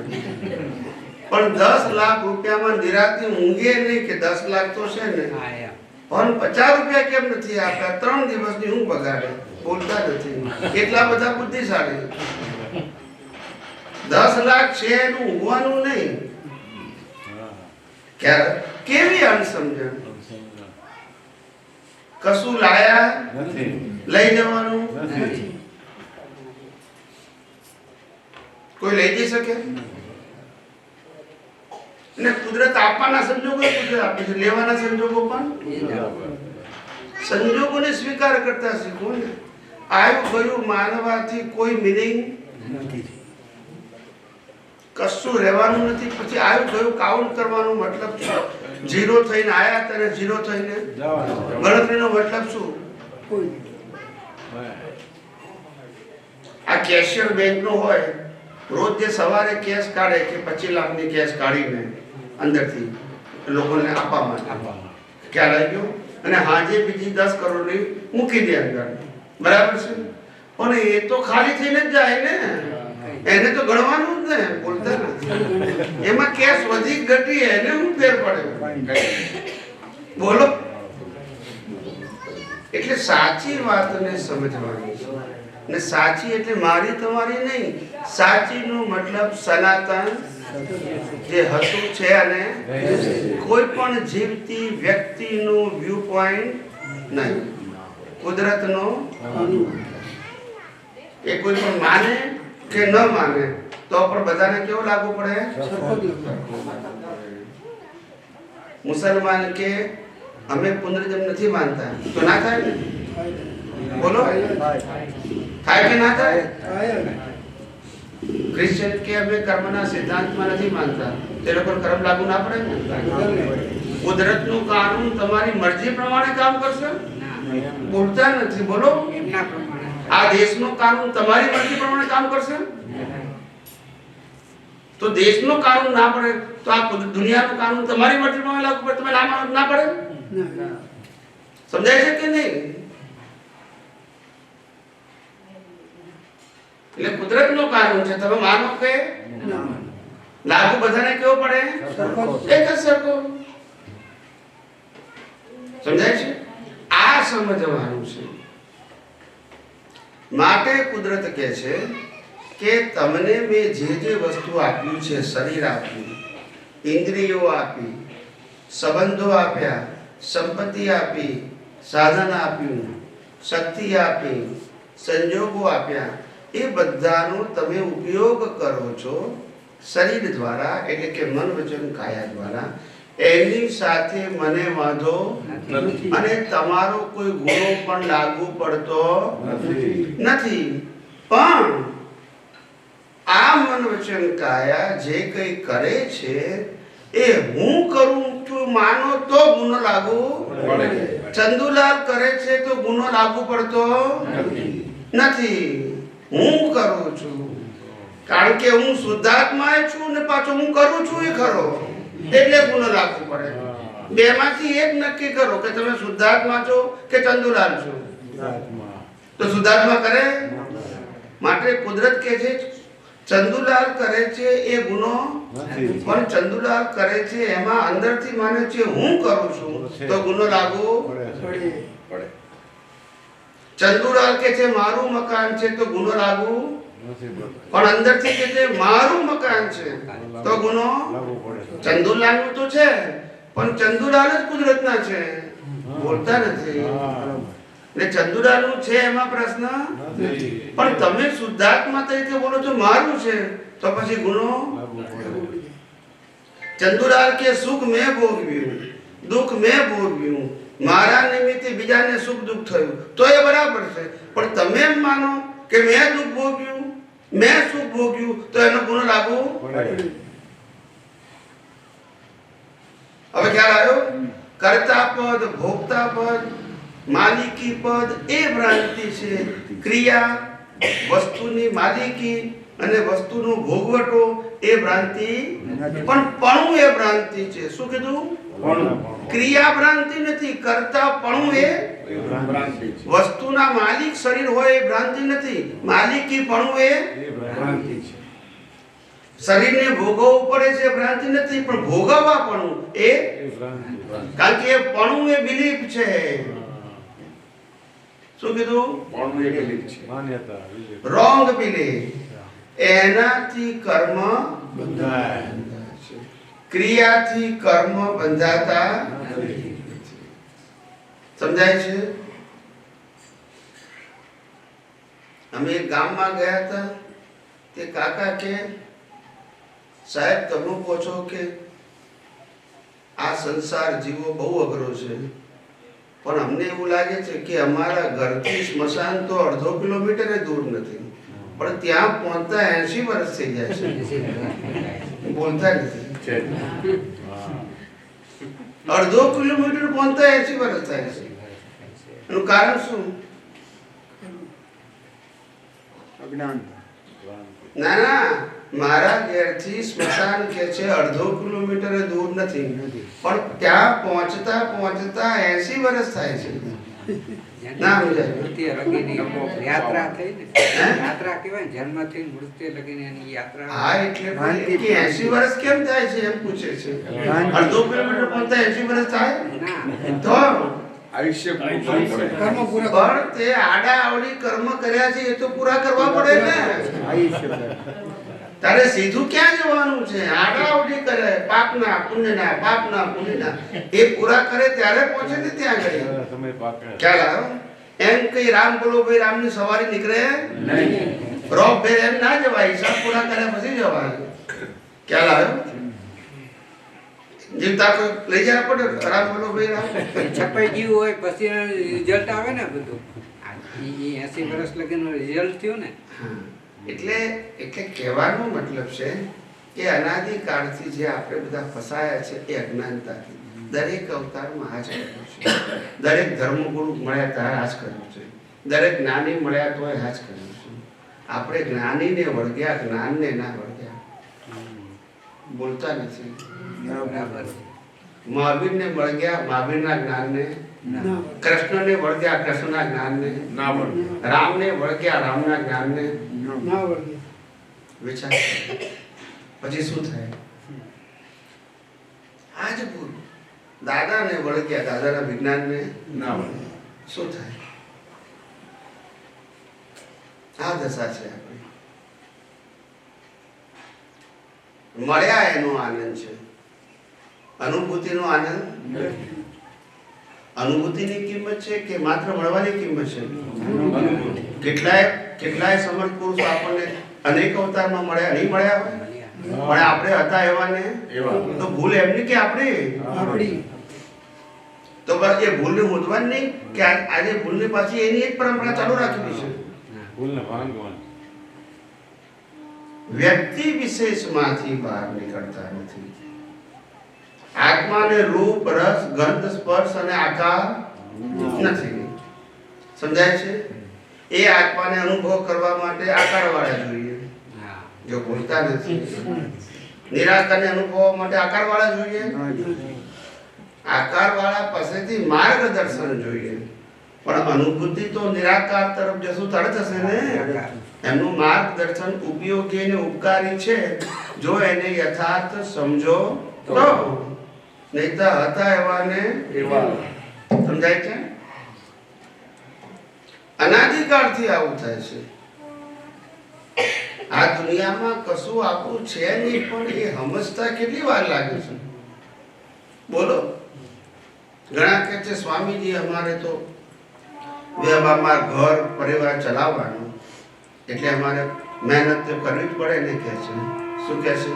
પણ 10 લાખ રૂપિયામાં નિરાંતે ઊંઘે નહીં કે 10 લાખ તો છે ને, પણ 50 રૂપિયા કેમ નથી આપ્યા? 3 દિવસની ઊંઘ બગાડે. બોલતા નથી. એટલા બધા બુદ્ધિશાળી. 10 લાખ છે એનું ઊંઘવાનું નહીં. કેવી અણસમજણ! કશું લાયા નથી, લઈ જવાનું નથી. કોઈ લઈ જઈ શકે? અને કુદરત આપવાના સંજોગો કુદરત આપે છે, લેવાના સંજોગો પણ. સંજોગોને સ્વીકાર કરતા શીખો ને. આવ્યું ગયું માનવાથી કોઈ મિનિંગ નથી, કશું રહેવાનું નથી. પછી આવ્યું ગયું કાઉન્ટ કરવાનો મતલબ શું? ઝીરો થઈને આયા ત્યારે ઝીરો થઈને ગણતરીનો મતલબ શું? આ કેશિયર બેંકનો હોય, રોજ જે સવારે કેશ કાઢે કે 25 લાખની કેશ કાઢીને અંદરથી લોકોને આપવા માટે ખ્યાલ આવી ગયો, અને હાજે બીજી 10 કરોડની મૂકી દે અંદર. બરાબર છે? પણ એ તો ખાલી થઈને જ જાય ને, એને તો ગણવાનું જ ને. બોલતા નથી. એમાં કેશ વધી ઘટી એને હું ફેર પડે? બોલો. એટલે સાચી વાતને સમજવાની છે. ને સાચી એટલે મારી તમારી નહીં. સાચીનો મતલબ સનાતન જે હતું છે, અને કોઈ પણ જીવતી વ્યક્તિનું વ્યૂ પોઈન્ટ નહીં. કુદરતનો એ કોઈ પણ માને કે ન માને તો પણ બધાને કેવો લાગુ પડે? મુસલમાન કે અમે પુનર્જન્મ નથી માનતા તો ના થાય ને? બોલો, થાય કે ના થાય? ક્રિશ્ચિયન કે અમે કર્મના સિદ્ધાંતમાં નથી માનતા, તે લોકો કર્મ લાગુ ના પડે ને? કુદરતનું કાનૂન તમારી મરજી પ્રમાણે કામ કરશે? બોલતા નથી. બોલો. આ દેશનો કાનૂન તમારી મરજી પ્રમાણે કામ કરશે? તો દેશનો કાનૂન ના પડે તો આ દુનિયાનું કાનૂન તમારી મરજી પ્રમાણે લાગુ પડે, તમે ના પડે? સમજાય છે કે નહીં? એટલે કુદરતનો કાનૂન છે, તમે માનો કે લાગુ બધાને કેવો પડે? એક જ સરખો. સમજાય છે? આ સમજવાનું છે. માટે કુદરત કહે છે કે તમને મેં જે વસ્તુ આપ્યું છે, શરીર આપ્યું, ઇન્દ્રિયો આપી, સંબંધો આપ્યા, સંપત્તિ આપી, સાધન આપ્યું, શક્તિ આપી, સંજોગો આપ્યા, એ બધાનો તમે ઉપયોગ કરો છો શરીર દ્વારા, એટલે કે મન, વચન, કાયા દ્વારા. એની સાથે મને વાંધો નથી, અને તમારો કોઈ ગુનો પણ લાગુ પડતો નથી. પણ આ મન, વચન, કાયા જે કંઈ કરે છે એ હું કરું છું માનો તો ગુનો લાગુ ચંદુલાલ કરે છે તો ગુનો લાગુ પડતો નથી. હું કરું છું કારણ કે હું શુદ્ધાત્મા છું ને પાછો હું કરું છું એ ખરો એટલે ગુનો લાગુ પડે. બેમાંથી એક નક્કી કરો કે તમે શુદ્ધાત્મા છો કે ચંદુલાલ છો. તો શુદ્ધાત્મા કરે માટે કુદરત કે છે ચંદુલાલ કરે છે એ ગુનો પણ ચંદુલાલ કરે છે એમાં અંદરથી માને છે હું કરું છું તો ગુનો લાગુ પડે. ચંદુલાલ કે છે મારું મકાન છે તો ગુનો લાગુ પણ અંદરથી કે છે મારું મકાન છે તો ગુનો ચંદુલાલનું તો છે પણ ચંદુલાલ જ કુદરતના છે બોલતા નથી. ને ચંદુલાલનું છે એમાં પ્રશ્ન પણ તમે શુદ્ધાત્મા તરીકે બોલો છો મારું છે તો પછી ગુનો. ચંદુલાલ કે સુખ મેં ભોગવ્યું દુઃખ મેં ભોગવ્યું મારા નિમિત્તે બીજાને સુખ દુઃખ થયું તો એ બરાબર છે પણ તમે એમ માનો કે મેં દુઃખ ભોગવ્યું મેં સુખ ભોગવ્યું તો એનો ગુનો લાગુ. હવે ખ્યાલ આવ્યો? કર્તા પદ ભોગતા પદ માલિકી પદ એ ભ્રાંતિ છે. ક્રિયા વસ્તુની માલિકી અને વસ્તુનો ભોગવટો એ ભ્રાંતિ પણ પણું એ ભ્રાંતિ છે. શું કીધું? ક્રિયા ભ્રાંતિ નથી, કર્તા પણું એ વસ્તુના માલિક શરીર હોય એ ભ્રાંતિ નથી, માલિકી પણું એ ભ્રાંતિ છે. શરીરને ભોગવવું પડે છે ભ્રાંતિ નથી પણ ભોગવવા પણું એ કારણ કે પણું એ બિલીફ છે. શું કીધું? Wrong belief. એનાથી કર્મ બંધાય છે, ક્રિયાથી કર્મ બંધાતા સમજાય છે? અમે એક ગામમાં ગયા હતા તે કાકા કે સાહેબ તમે કહો છો કે આ સંસાર જીવો બહુ અઘરો છે પણ અમને એવું લાગે છે કે અમારા ઘરથી સ્મશાન તો 1/2 કિલોમીટર દૂર નથી પણ ત્યાં પહોંચતા 80 વર્ષ થઈ જાય છે. બોલતા નથી. 1/2 કિલોમીટર પહોંચતા 80 વર્ષ થાય છે. એનું કારણ શું? અજ્ઞાન. ના ના મારા ઘેરથી સ્મશાન કે છે 1/2 કિલોમીટર દૂર નથી પણ ત્યાં પહોંચતા 80 વર્ષ થાય છે. ના યાત્રા થઈ ને યાત્રા કહેવાય જન્મથી મૃત્યુ લગીને એની યાત્રા. હા એટલે 80 વર્ષ કેમ થાય છે એમ પૂછે છે. 1/2 કિલોમીટર પહોંચતા 80 વર્ષ થાય તો આયુષ્ય કર્મ પૂરા પણ તે આડા આવડી કર્મ કર્યા છે એ તો પૂરા કરવા પડે ને. તારે સીધું ક્યાં જવાનું છે? આડા આવડી કરે પાપના પુણ્યના પાપના પુણ્યના એ પૂરા કરે ત્યારે પહોંચે ને ત્યાં ગઈ. ખ્યાલ આવ્યો? એમ કઈ રામ બોલો ભાઈ રામની સવારી નીકળે નહીં. રોપ ભેર એમ ના જવાય, હિસાબ પૂરા કર્યા પછી જવાય. ખ્યાલ આવ્યો? જીવતા કોઈ લઈ જવા પડે રામ બોલો ભાઈ રામ છપાઈ ગયું હોય પછી રિઝલ્ટ આવે ને બધું. 80 વર્ષ લગીનું રિઝલ્ટ થયું ને. એટલે કહેવાનો મતલબ છે કે અનાદિકાળથી જે આપણે બધા ફસાયા છે એ અજ્ઞાનતાથી દરેક અવતારમાં આ જ કર્યું છે. દરેક ધર્મગુરુ મળ્યા ત્યારે આ જ કર્યું છે. દરેક જ્ઞાની મળ્યા તો આ જ કર્યું છે. આપણે જ્ઞાનીને વળગ્યા જ્ઞાનને ના વળગ્યા. બોલતા નથી. મહાવીરને વળગ્યા મહાવીરના જ્ઞાનને, કૃષ્ણને વળગ્યા કૃષ્ણના જ્ઞાનને, રામને વળગ્યા રામના જ્ઞાનને ના વળગ્યા. વિચાર પછી શું થાય? આજ ભૂલ. દાદાને વળગ્યા દાદાના વિજ્ઞાનને ના વળગ્યા. શું થાય? આ દશા છે આપણી. મળ્યા એનો આનંદ છે, અનુભૂતિનો આનંદ. અનુભૂતિની કિંમત છે કે માત્ર મળવાની કિંમત છે? કેટલાય સમર્થ પુરુષો આપણને અનેક અવતારમાં મળ્યા નહીં મળ્યા હોય પણ આપણે હતા એવા ને તો ભૂલ એમની કે આપણી તો બસ એ ભૂલને હોદવાની નહીં કે આજે ભૂલની પાછી એની એક પરંપરા ચાલુ રાખવી છે. વ્યક્તિ વિશેષમાંથી બહાર નીકળતા નથી. આત્માને રૂપ, રસ, ગંધ, સ્પર્શ અને આકાર નથી. સમજાય છે? એ આત્માને અનુભવ કરવા માટે આકારવાળા જોઈએ. હા. જો બોલતા નથી. નિરાકારને અનુભવવા માટે આકારવાળા જોઈએ. આકારવાળા પાસેથી માર્ગદર્શન જોઈએ. પણ અનુભૂતિ તો નિરાકાર તરફ જશું તરત હશે ને. એમનું માર્ગદર્શન ઉપયોગી અને ઉપકારી છે જો એને યથાર્થ સમજો તો. નહીં તો હતા એવા ને એવા. સમજાય છે? અનાદિકાળથી આવું થાય છે. આ દુનિયામાં કશું આપણું છે નહીં, પણ એ સમજતા કેટલી વાર લાગે છે? બોલો. ઘણા કહે છે સ્વામીજી અમારે તો વ્યવહારમાં ઘર પરિવાર ચલાવવાનું, એટલે અમારે મહેનત તો કરવી જ પડે ને. કહે છે શું કહે છે?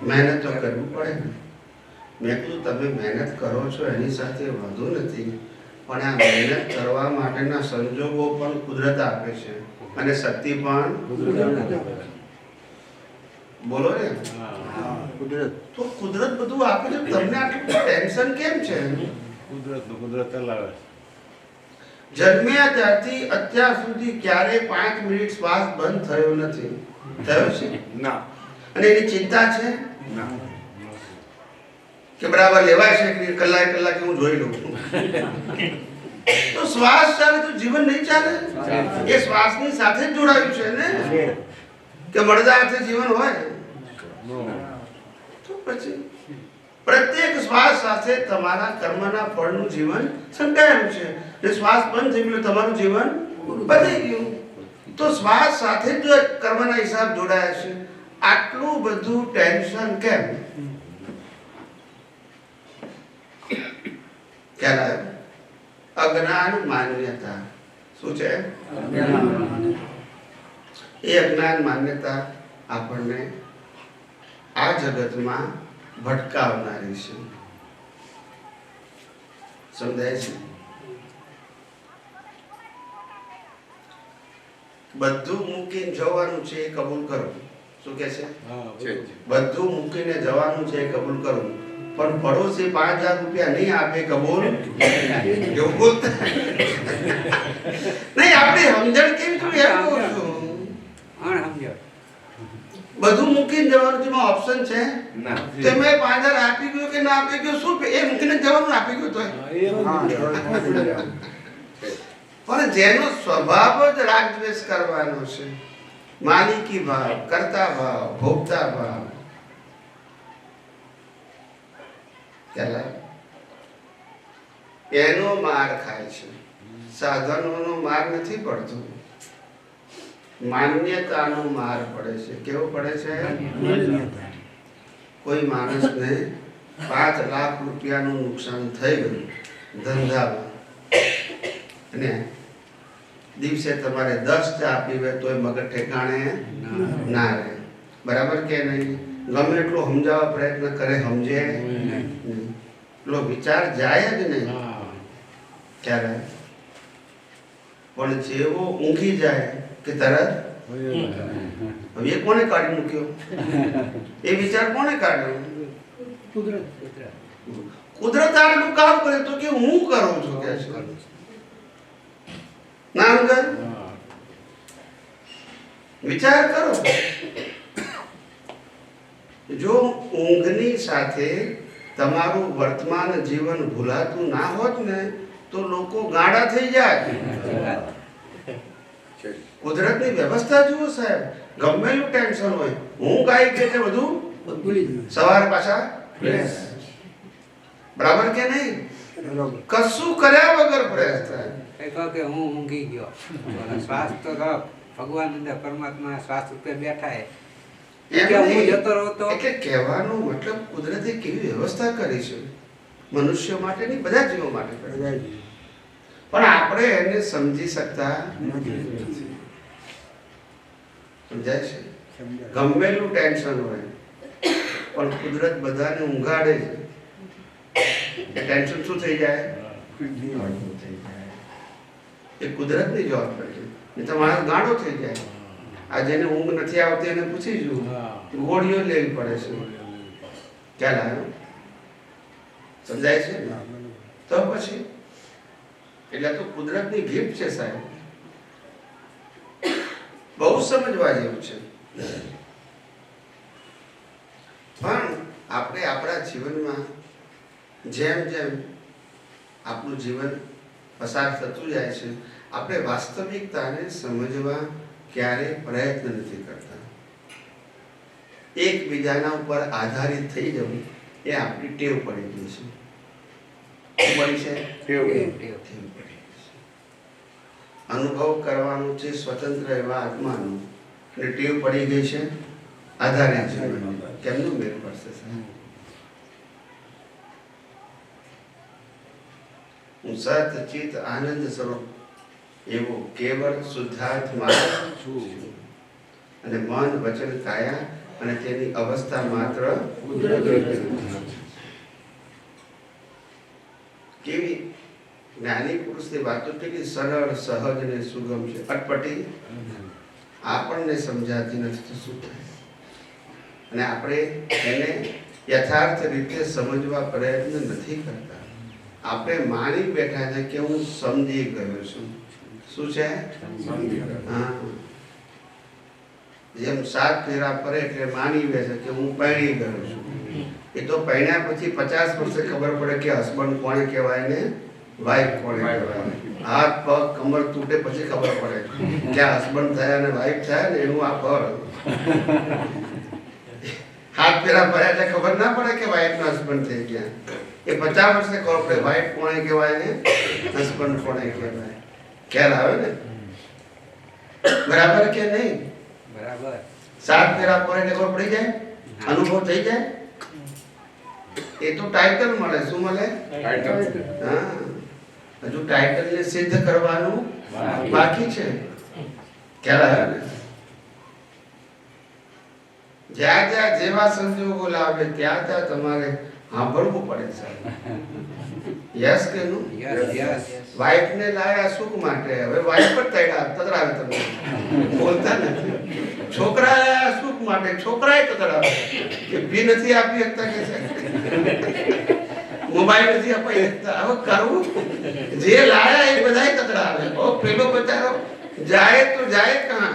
મહેનત તો કરવી પડે ને. મેં કીધું તમે મહેનત કરો છો એની સાથે વાંધો નથી, પણ આ મહેનત કરવા માટેના સંજોગો પણ કુદરત આપે છે અને શક્તિ પણ બોલો ને. કુદરત તો કુદરત બધું આપે છે, તમને આટલું ટેન્શન કેમ છે? કુદરત ચલાવે. જન્મ્યા ત્યારથી અત્યાર સુધી ક્યારેય 5 મિનિટ શ્વાસ બંધ થયો નથી. થયો છે? ના. અને એની ચિંતા છે ના. કે બરાબર લેવાય છે કે કલાકે કલાકે હું જોઈ લઉં. તો શ્વાસ ચાલે તો જીવન નહીં ચાલે. એ શ્વાસની સાથે જ જોડાયું છે ને. કે મળદા હાથે જીવન હોય તો પછી પ્રત્યેક શ્વાસ સાથે તમારા કર્મના ફળનું જીવન સંકળાયેલું છે. જે શ્વાસ બંધ થઈ ગયો તમારું જીવન પતી ગયું. તો શ્વાસ સાથે જ કર્મના હિસાબ જોડાયા છે. આટલું બધું ટેન્શન કેમ? ખ્યાલ અજ્ઞાન માન્યતા. શું છે? એ અજ્ઞાન માન્યતા આપણને આ જગતમાં ભટકાવનારી છે. સમજાય છે? બધું મૂકીને જવાનું છે એ કબૂલ કરો. શું કે છે? બધું મૂકીને જવાનું છે એ કબૂલ કરું, પણ પડોશી 5000 રૂપિયા નહીં આપે કબૂલ એવું બોલતા નહીં. આપણે સમજણ કેવી જોઈએ એમ કહું છું. બધું મૂકીને જવાનું છે, ઓપ્શન છે ના. તે મેં 5000 આપી ગયો કે ના આપી ગયો, શું એ મૂકીને જવાનું આપી ગયું તો પણ જેનો સ્વભાવ જ રાગ દ્વેષ કરવાનો છે, માલિકી ભાવ, કર્તા ભાવ, ભોગતા ભાવ, એનો માર ખાય છે. સાધનોનો માર નથી પડતો, માન્યતાનો માર પડે છે. કેવો પડે છે? કોઈ માણસને 5 લાખ રૂપિયાનું નુકસાન થઈ ગયું ધંધામાં, અને દિવસે તમારે 10 ચા પીવે તો એ મગજ ઠેકાણે ના રહે. બરાબર કે નહીં? ગમે એટલો સમજાવવા પ્રયત્ન કરે, સમજે એટલો વિચાર જાય જ નહીં. ક્યારે? પણ જેવો ઊંઘી જાય કે તરત હવે એ કોને કાઢી મૂક્યો? એ વિચાર કોને કાઢ્યો? કુદરત આટલું કામ કરે તો કે હું કરું છું કે છે ના અંદર વિચાર કરો. જો ઊંઘની સાથે તમારું વર્તમાન જીવન ભૂલાતું ના હોત ને તો લોકો ગાંડા થઈ જાય. કુદરતની વ્યવસ્થા જુઓ સાહેબ. ગમે એટલું ટેન્શન હોય, હું ગાય કે છે બધું સવારે પાછા બરાબર કે નહીં? કશું કર્યા વગર ફ્રેશ થાય. કે હું ઊંઘી ગયો. શ્વાસ તો ભગવાન અંદર પરમાત્મા શ્વાસ રૂપે બેઠા હે. હું જતો રહો તો એટલે કહેવાનો મતલબ કુદરતે કેવી વ્યવસ્થા કરી છે મનુષ્ય માટે નહીં, બધા જીવો માટે કરી. પણ આપણે એને સમજી શકતા નથી. સમજાય છે? ગમે એટલું ટેન્શન હોય પણ કુદરત બધાને ઊંઘાડે છે. ટેન્શન શું થઈ જાય? એ કુદરતની જવાબદારી છે. તમારો ગાંડો થઈ જાય. આ જેને ઊંઘ નથી આવતી એને પૂછી જુઓ, ગોળીઓ લેવી પડે છે. ખ્યાલ આવ્યો? સમજાય છે ને? તો પછી એટલે તો કુદરતની ગિફ્ટ છે સાહેબ, બહુ સમજવા જેવું છે. પણ આપણે આપણા જીવનમાં જેમ જેમ આપણું જીવન પસાર થતું જાય છે, આપણે વાસ્તવિકતાને સમજવા ક્યારે પ્રયત્ન નથી કરતા. એકબીજાના ઉપર આધારિત થઈ જવું એ આપણી ટેવ પડી ગઈ છે. શું પડી છે? ટેવ પડી ગઈ છે. અનુભવ કરવાનું છે સ્વતંત્ર એવા આત્માનું, અને ટેવ પડી ગઈ છે આધારિત જીવન. કેમનું મેળ પડશે સાહેબ? હું સત ચિત આનંદ સ્વરૂપ એવો કેવળ શુદ્ધાર્થ માત્ર છું, અને મન વચન કાયા અને તેની અવસ્થા માત્ર કેવી જ્ઞાની પુરુષની વાતો કેટલી સરળ, સહજ અને સુગમ છે. અટપટી આપણને સમજાતી નથી તો શું થાય? અને આપણે એને યથાર્થ રીતે સમજવા પ્રયત્ન નથી કરતા. આપણે માની બેઠા છે કે હું સમજી ગયો છું. શું છે? હા, જેમ 7 ફેરા ફરે એટલે માની બેસે કે હું પરણી ગયો છું. એ તો પરણ્યા પછી 50 વર્ષે ખબર પડે કે હસબન્ડ કોને કહેવાય ને વાઈફ કોને કહેવાય. હાથ પગ કમર તૂટે પછી ખબર પડે કે આ હસબન્ડ થયા અને વાઈફ થયા ને એનું આ ફળ. હાથ ફેરા ફર્યા એટલે ખબર ના પડે કે વાઈફ ના હસબન્ડ થઈ ગયા. એ 50 વર્ષે ખબર પડે વાઈફ કોને કહેવાય ને હસબન્ડ કોને કહેવાય. ખ્યાલ આવે ને? બરાબર કે નહીં? બરાબર. 7 ફેરા ફરે એટલે ખબર પડી જાય, અનુભવ થઈ જાય. એ તો ટાઇટલ મળે. શું મળે? ટાઇટલ. હા, હજુ ટાઇટલ ને સિદ્ધ કરવાનું બાકી છે. ખ્યાલ આવે ને? જ્યાં જ્યાં જેવા સંજોગો લાવે ત્યાં ત્યાં તમારે સાંભળવું પડે સાહેબ. યસ કે નો? યસ. વાઈફ ને લાયા સુખ માટે, હવે વાઈફ પર તતડાવે તમને, બોલતા નથી. છોકરા લાયા સુખ માટે, છોકરાએ તતડાવે કે ભી નથી આપી શકતા કે છે, મોબાઈલ નથી અપાઈ શકતા. હવે કરવું જે લાયા એ બધાય તતડાવે. ઓ પેલો બચારો જાય તો જાય કહાં?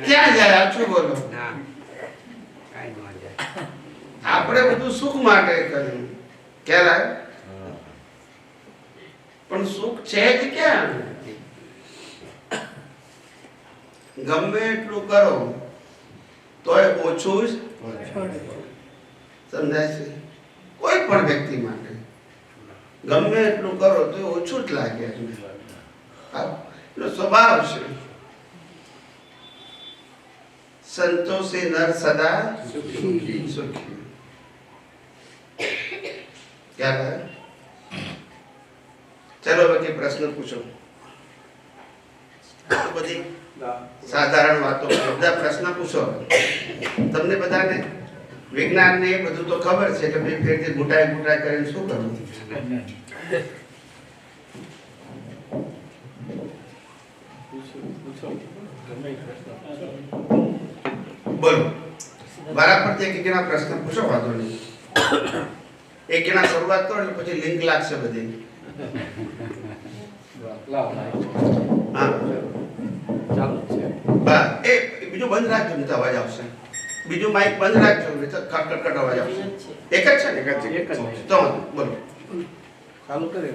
ક્યાં જાય? આછું બોલો. ના, કાંઈ ન જાય. આપણે બધું સુખ માટે કર્યું. ખ્યાલ આવે? પણ સુખ છે જ ક્યાં? ગમે એટલું કરો તોય ઓછું જ સમજાય છે. કોઈ પણ વ્યક્તિ માટે ગમે એટલું કરો તો ઓછું જ લાગે. એનો સ્વભાવ છે. સંતોષી નર સદા સુખી. ખ્યાલ આવે? ચલો બાકી પ્રશ્ન પૂછો. બધી સાધારણ વાતો, બધા પ્રશ્ન પૂછો. તમને બધાને વિજ્ઞાન ને એ બધું તો ખબર છે કે ભાઈ ફેરથી ગુટાઈ ગુટાઈ કરીને શું કરવું. બોલો, બરાબર. એક એકના પ્રશ્ન પૂછો, વાંધો નહીં. એક એના શરૂઆત કરો એટલે પછી લિંક લાગશે બધી. હા, બસ. એ બીજું બંધ રાખજો, નહીં તો અવાજ આવશે. બીજું માઇક બંધ રાખજો, નહીં તો કટકટ અવાજ આવશે. એક જ છે ને? એક જ. તો બોલો. ચાલુ કરે.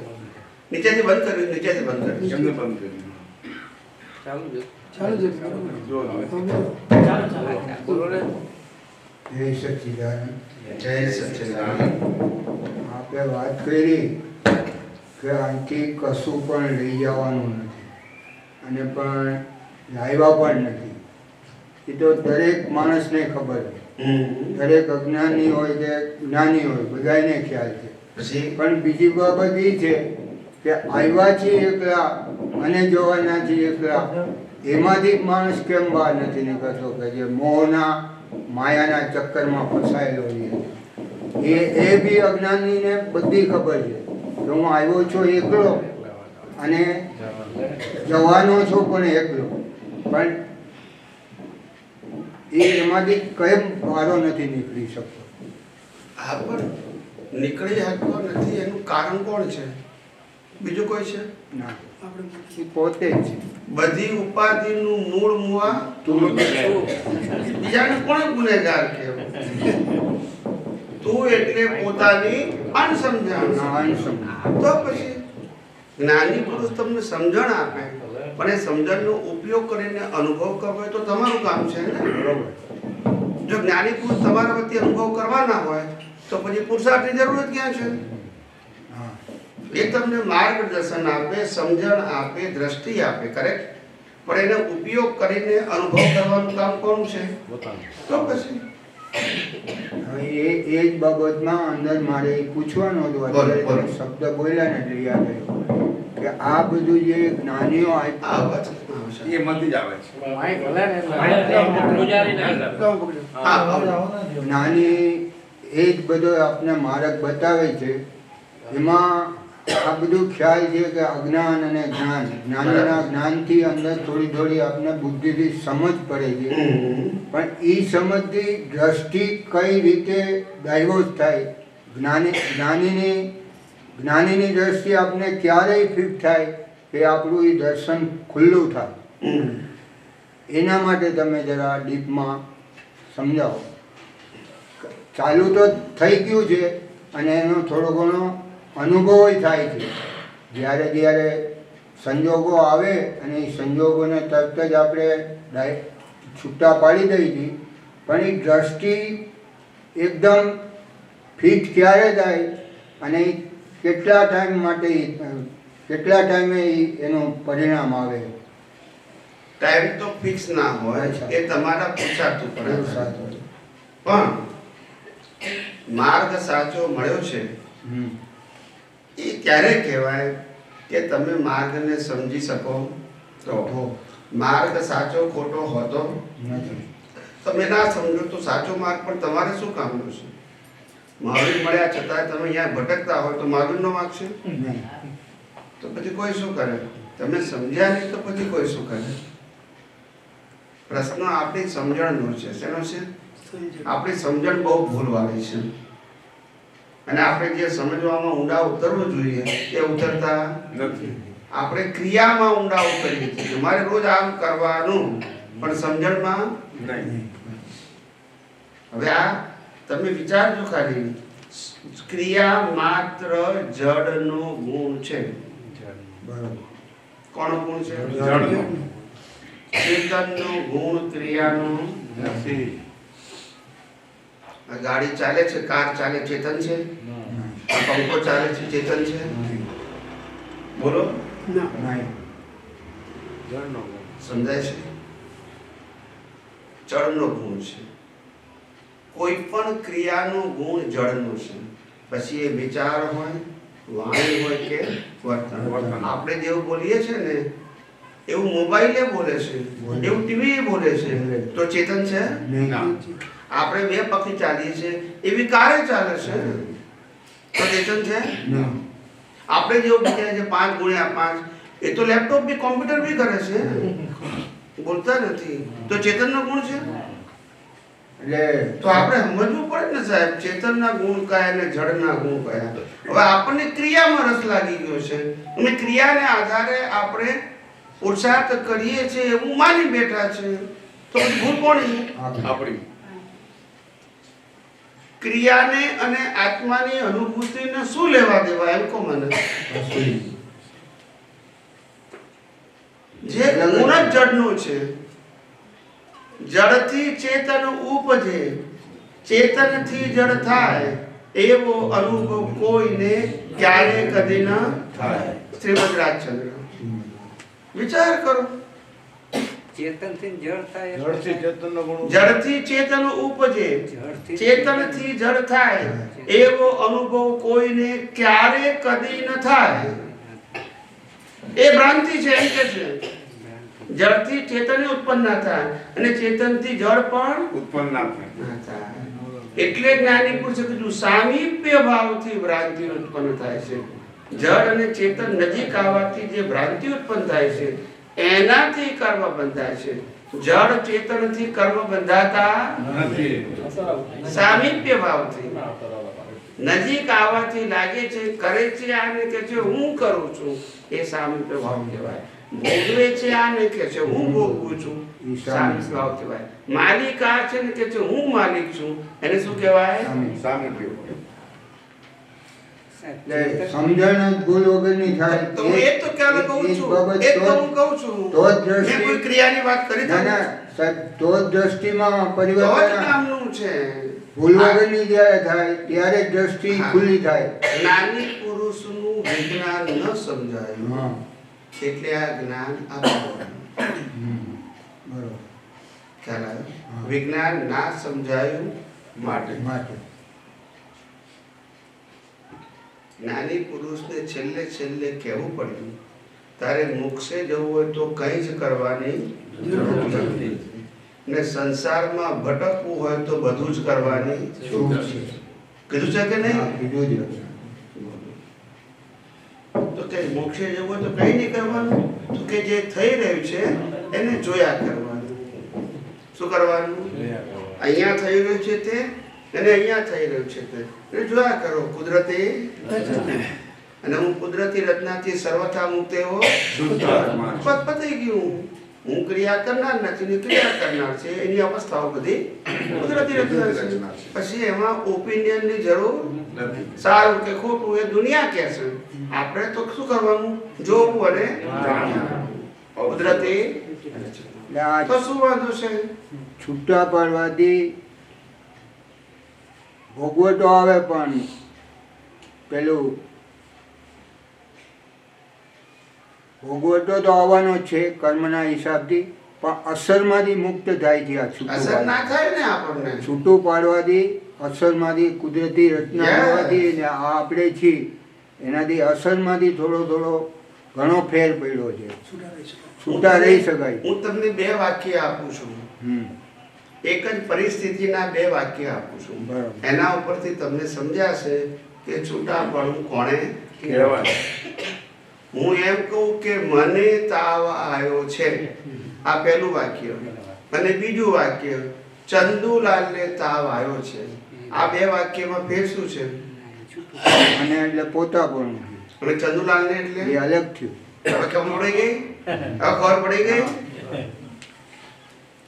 નીચેથી બંધ કર્યું, નીચેથી બંધ કર્યું. એમને બંધ કર્યું. જય સચ્ચિદાનંદ. જય સચ્ચિદાનંદ. આપણે વાત કરી કે અહીંથી કશું પણ લઈ જવાનું નથી અને પણ લાવ્યા પણ નથી. એ તો દરેક માણસને ખબર છે. દરેક અજ્ઞાની હોય કે જ્ઞાની હોય, બધાને ખ્યાલ છે. પછી પણ બીજી બાબત એ છે કે આવ્યા છીએ એકલા અને જોવાના છીએ એકલા, એમાંથી માણસ કેમ બહાર નથી નીકળતો કે જે મોહના માયાના ચક્કરમાં ફસાયેલો છે. એ બી અજ્ઞાનીને બધી ખબર છે કે હું આવ્યો છું એકલો અને જવાનો છું પણ એકલો, પણ એમાંથી કેમ બહાર નથી નીકળી શકતો. આ પણ નીકળી શકતો નથી એનું કારણ કોણ છે? બીજું કોઈ છે? ના, એ પોતે જ છે. બધી ઉપાધિનું મૂળ મુવા તું બીજાને કોણ ગુનેગાર કહેવાય? તું એટલે પોતાની અણસમજણ. તો પછી જ્ઞાની પુરુષ તમને સમજણ આપે, પણ એ સમજણનો ઉપયોગ કરીને અનુભવ કરવો હોય તો તમારું કામ છે ને. જો જ્ઞાની પુરુષ તમારા વતી અનુભવ કરવાના હોય તો પછી પુરુષાર્થની જરૂરત ક્યાં છે? એ તમને માર્ગદર્શન આપે, સમજણ આપે, દ્રષ્ટિ આપે, કરેક્ટ, પણ એનો ઉપયોગ કરીને અનુભવ કરવાનું કામ કોનું છે? તો પછી હવે એ જ બાબતમાં અંદર મારે પૂછવાનું હતું. અત્યારે તમે શબ્દ બોલ્યા ને એટલે યાદ આવ્યું કે આ બધું જે જ્ઞાનીઓ આ આપ્યા વચનમાં આવશે. એ મત જ આવે છે. માઇક ભલે ને જ્ઞાની એ જ બધો આપને માર્ગ બતાવે છે. એમાં આ બધું ખ્યાલ છે કે અજ્ઞાન અને જ્ઞાન, જ્ઞાનીના જ્ઞાનથી અંદર થોડી થોડી આપને બુદ્ધિથી સમજ પડે છે, પણ એ સમજથી દ્રષ્ટિ કઈ રીતે ડાયવર્સ થાય, જ્ઞાનીની દ્રષ્ટિ આપને ક્યારેય ફિટ થાય કે આપણું એ દર્શન ખુલ્લું થાય. એના માટે તમે જરા ડીપમાં સમજાવો. ચાલુ તો થઈ ગયું છે અને એનો થોડો ઘણો અનુભવ થાય છે. જ્યારે જ્યારે સંજોગો આવે અને એ સંજોગોને તરત જ આપણે છૂટા પાડી દઈએ છીએ, પણ એ દ્રષ્ટિ એકદમ ફિટ ક્યારે થાય અને કેટલા ટાઈમ માટે કેટલા ટાઈમે એનું પરિણામ આવે? ટાઈમ તો ફિક્સ ના હોય, એ તમારા પુરુષાર્થ ઉપર આધાર. પણ માર્ગ સાચો મળ્યો છે એ ક્યારે કહેવાય કે તમે માર્ગને સમજી શકો તો. માર્ગ સાચો ખોટો હોતો નથી. તમે ના સમજો તો સાચો માર્ગ પણ તમારે શું કામનો છે? મહાવીર મળ્યા છતાં તમે અહીંયા ભટકતા હોય તો મહાવીરનો માર્ગ છે? તો પછી કોઈ શું કરે? તમે સમજ્યા નહીં તો પછી કોઈ શું કરે? પ્રશ્ન આપણી સમજણનો છે. શેનો છે? આપણી સમજણ બહુ ભૂલવાળી છે અને આપણે જે સમજવામાં ઊંડા ઉતરવું જોઈએ એ ઉતરતા નથી. આપણે ક્રિયામાં ઊંડા ઉતરીએ છીએ. મારે રોજ આમ કરવાનું, પણ સમજણમાં નહીં. હવે આ તમે વિચારજો ખાલી, ક્રિયા માત્ર જડનો ગુણ છે. બરાબર. કોનો ગુણ છે? જડનો. ચેતનનો ગુણ ક્રિયાનો નથી. આ ગાડી ચાલે છે, કાર ચાલે, ચેતન છે? આ પંખો ચાલે છે, ચેતન છે? બોલો. નહીં. જળનો. સમજાય છે? જળનો ગુણ છે. કોઈ પણ ક્રિયાનો ગુણ જળનો છે. પછી એ વિચાર હોય, વાણી હોય કે વર્તન. આપણે જેવું બોલીએ છીએ ને એવું મોબાઈલે બોલે છે, એવું ટીવી બોલે છે, તો ચેતન છે? નહીં. આપણે બે પક્ષી ચાલીએ છીએ એવી કારે ચાલે છે, તો ચેતન છે? નહીં. આપણે જેવું બીજા છે 5x5, એ તો લેપટોપ બી કોમ્પ્યુટર બી કરે છે, બોલતા નથી, તો ચેતનનો ગુણ છે? એટલે તો આપણે સમજવું પડે ને સાહેબ, ચેતનના ગુણ કયા અને જડના ગુણ કયા. હવે આપણને ક્રિયામાં રસ લાગી ગયો છે અને ક્રિયાને આધારે આપણે પુરુષાર્થ કરીએ છીએ એવું માની બેઠા છે, તો પછી ભૂલ કોની? આપણી. ક્રિયાને અને આત્માની અનુભૂતિને શું લેવા દેવા એમ કહો મને? જે ગુણ જ જડનો છે. જડથી ચેતન ઉપજે, ચેતનથી જડ થાય, એવો અનુભવ કોઈને ક્યારે કદી ન થાય. શ્રીમદ રાજચંદ્ર. વિચાર કરો. ચેતનથી જળ થાય જળથી ચેતનનો ગુણ. જડથી ચેતન ઉપજે, ચેતનથી જડ થાય, એવો અનુભવ કોઈને ક્યારે કદી ન થાય. એ ભ્રાંતિ છે એમ કે છે. જળથી ચેતન ઉત્પન્ન ના થાય અને ચેતનથી જળ પણ ઉત્પન્ન ના થાય. ના થાય. એટલે જ્ઞાની પુરુષે કીધું સામીપ્ય ભાવથી ભ્રાંતિ ઉત્પન્ન થાય છે. જળ અને ચેતન નજીક આવવાથી જે ભ્રાંતિ ઉત્પન્ન થાય છે એનાથી કર્મ બંધાય છે. જળ ચેતનથી કર્મ બંધાતા નથી. સામીપ્ય ભાવથી. નજીક આવવાથી લાગે છે કરે છે આને કે છે હું કરું છું એ સામીપ્ય ભાવ કહેવાય. ભોગવે છે આને કે છે હું ભોગવું છું સામીપ્ય ભાવ કહેવાય. માલિક આ છે ને કે છે હું માલિક છું એને શું કહેવાય? સામે પીવો. એટલે સમજણ જ ભૂલ વગરની થાય. તો હું એ તો ક્યારે કહું છું, એ તો હું કહું છું. તો જ દ્રષ્ટિ- મેં કોઈ ક્રિયાની વાત કરી ના નથી. ના સાહેબ, તો જ દ્રષ્ટિમાં તો જ પરિવર્તન નામનું છે. ભૂલ વગરની જ્યારે થાય ત્યારે જ દ્રષ્ટિ હા. ખુલ્લી થાય. જ્ઞાની પુરુષનું વિજ્ઞાન ન સમજાયું હા એટલે આ જ્ઞાન આપવાનું. બરોબર ખ્યાલ આવ્યો? હા. વિજ્ઞાન ના સમજાયું માટે માટે જ્ઞાની પુરુષને છેલ્લે છેલ્લે કહેવું પડ્યું તારે મોક્ષે જવું હોય તો કંઈ જ કરવાની જરૂર નથી ને સંસારમાં ભટકવું હોય તો બધું જ કરવાની શું છે? કીધું છે કે હા, નહીં? કીધું જ હશે. તો કે મોક્ષે જવું હોય તો કંઈ નહીં કરવાનું, તો કે જે થઈ રહ્યું છે એને જોયા કરવાનું. શું કરવાનું? અહીંયા થઈ રહ્યું છે તે અને અહીંયા થઈ રહ્યું છે તે એને જોયા કરો. કુદરતી અને હું કુદરતી રચનાથી સર્વથા મુક્ત એવો શુદ્ધ આત્મા છું. પતી ગયું. હું ક્રિયા કરનાર નથી ને ક્રિયા કરનાર છે. એની અવસ્થાઓ બધી કુદરતી રચના છે. પછી એમાં ઓપિનિયનની જરૂર નથી. સારું કે ખોટું એ દુનિયા કહે છે. આપણે તો શું કરવાનું? જોવું અને કુદરતી એટલે આ તો શું વાંધો છે? છૂટા પાડવાથી ભોગવટો આવે પણ પેલું ભોગવટો તો આવવાનો જ છે કર્મના હિસાબથી, પણ અસરમાંથી મુક્ત થાય છે. આ છૂટું અસર ના પાડવાથી. થાય ને આપણને. છૂટું પાડવાથી અસરમાંથી કુદરતી રચના Yeah. હોવાથી ને આ આપણે છીએ એનાથી અસરમાંથી થોડો થોડો ઘણો ફેર પડ્યો છે. છૂટા રહી શકાય. હું તમને બે વાક્ય આપું છું. હમ એક જ પરિસ્થિતિના બે વાક્ય આપું છું. બરાબર. એના ઉપરથી તમને સમજાશે કે છૂટા પડવું કોણે કહેવાય. હું એમ કહું કે મને તાવ આવ્યો છે, આ પહેલું વાક્ય. અને બીજું વાક્ય ચંદુલાલને તાવ આવ્યો છે. આ બે વાક્યમાં ફેર શું છે? અને એટલે પોતા પણ અને ચંદુલાલને એટલે એ અલગ થયું. હવે ખબર પડી ગઈ? હવે ખબર પડી ગઈ?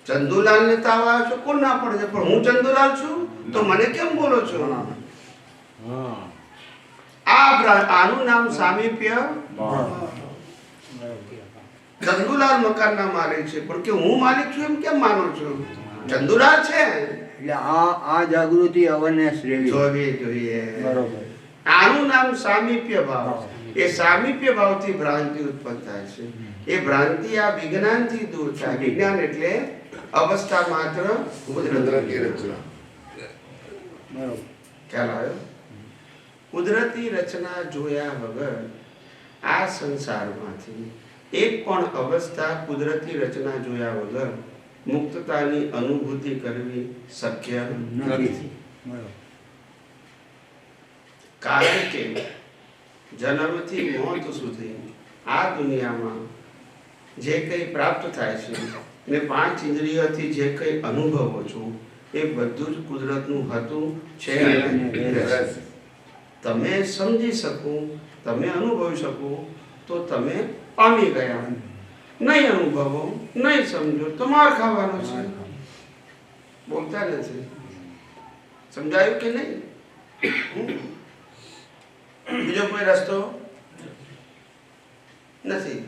ચંદુલાલને તાવ આવ્યો છે કોણ ના પડે છે? પણ હું ચંદુલાલ છું તો મને કેમ બોલો છો? હા. આનું નામ સામીપ્ય. ચંદુલાલ મકાનના માલિક છે પણ કે હું માલિક છું એમ કેમ માનો છું? ચંદુલાલ છે. એટલે આ જાગૃતિ અવેરનેસ રહેવી જોઈએ. બરોબર. આનું નામ સામીપ્ય ભાવ. એ સામીપ્ય ભાવથી ભ્રાંતિ ઉત્પન્ન થાય છે. એ ભ્રાંતિ આ વિજ્ઞાનથી દૂર થાય. વિજ્ઞાન એટલે અવસ્થા માત્ર કુદરતી રચના. બરોબર. ખ્યાલ આવ્યો? કુદરતી રચના જોયા વગર આ સંસારમાંથી એક પણ અવસ્થા કુદરતી રચના જોયા વગર મુક્તતાની અનુભૂતિ કરવી શક્ય નથી. બરોબર. કારણ કે જન્મથી મોત સુધી આ દુનિયામાં જે કંઈ પ્રાપ્ત થાય છે ને પાંચ ઇન્દ્રિયોથી જે કંઈ અનુભવો છો એ બધું જ કુદરતનું હતું છે અને રહેશે. તમે સમજી શકો, તમે અનુભવી શકો તો તમે પામી ગયા. નહીં અનુભવો, નહીં સમજો તો માર ખાવાનો છે. બોલતા નથી. સમજાયું કે નહીં? બીજો કોઈ રસ્તો નથી.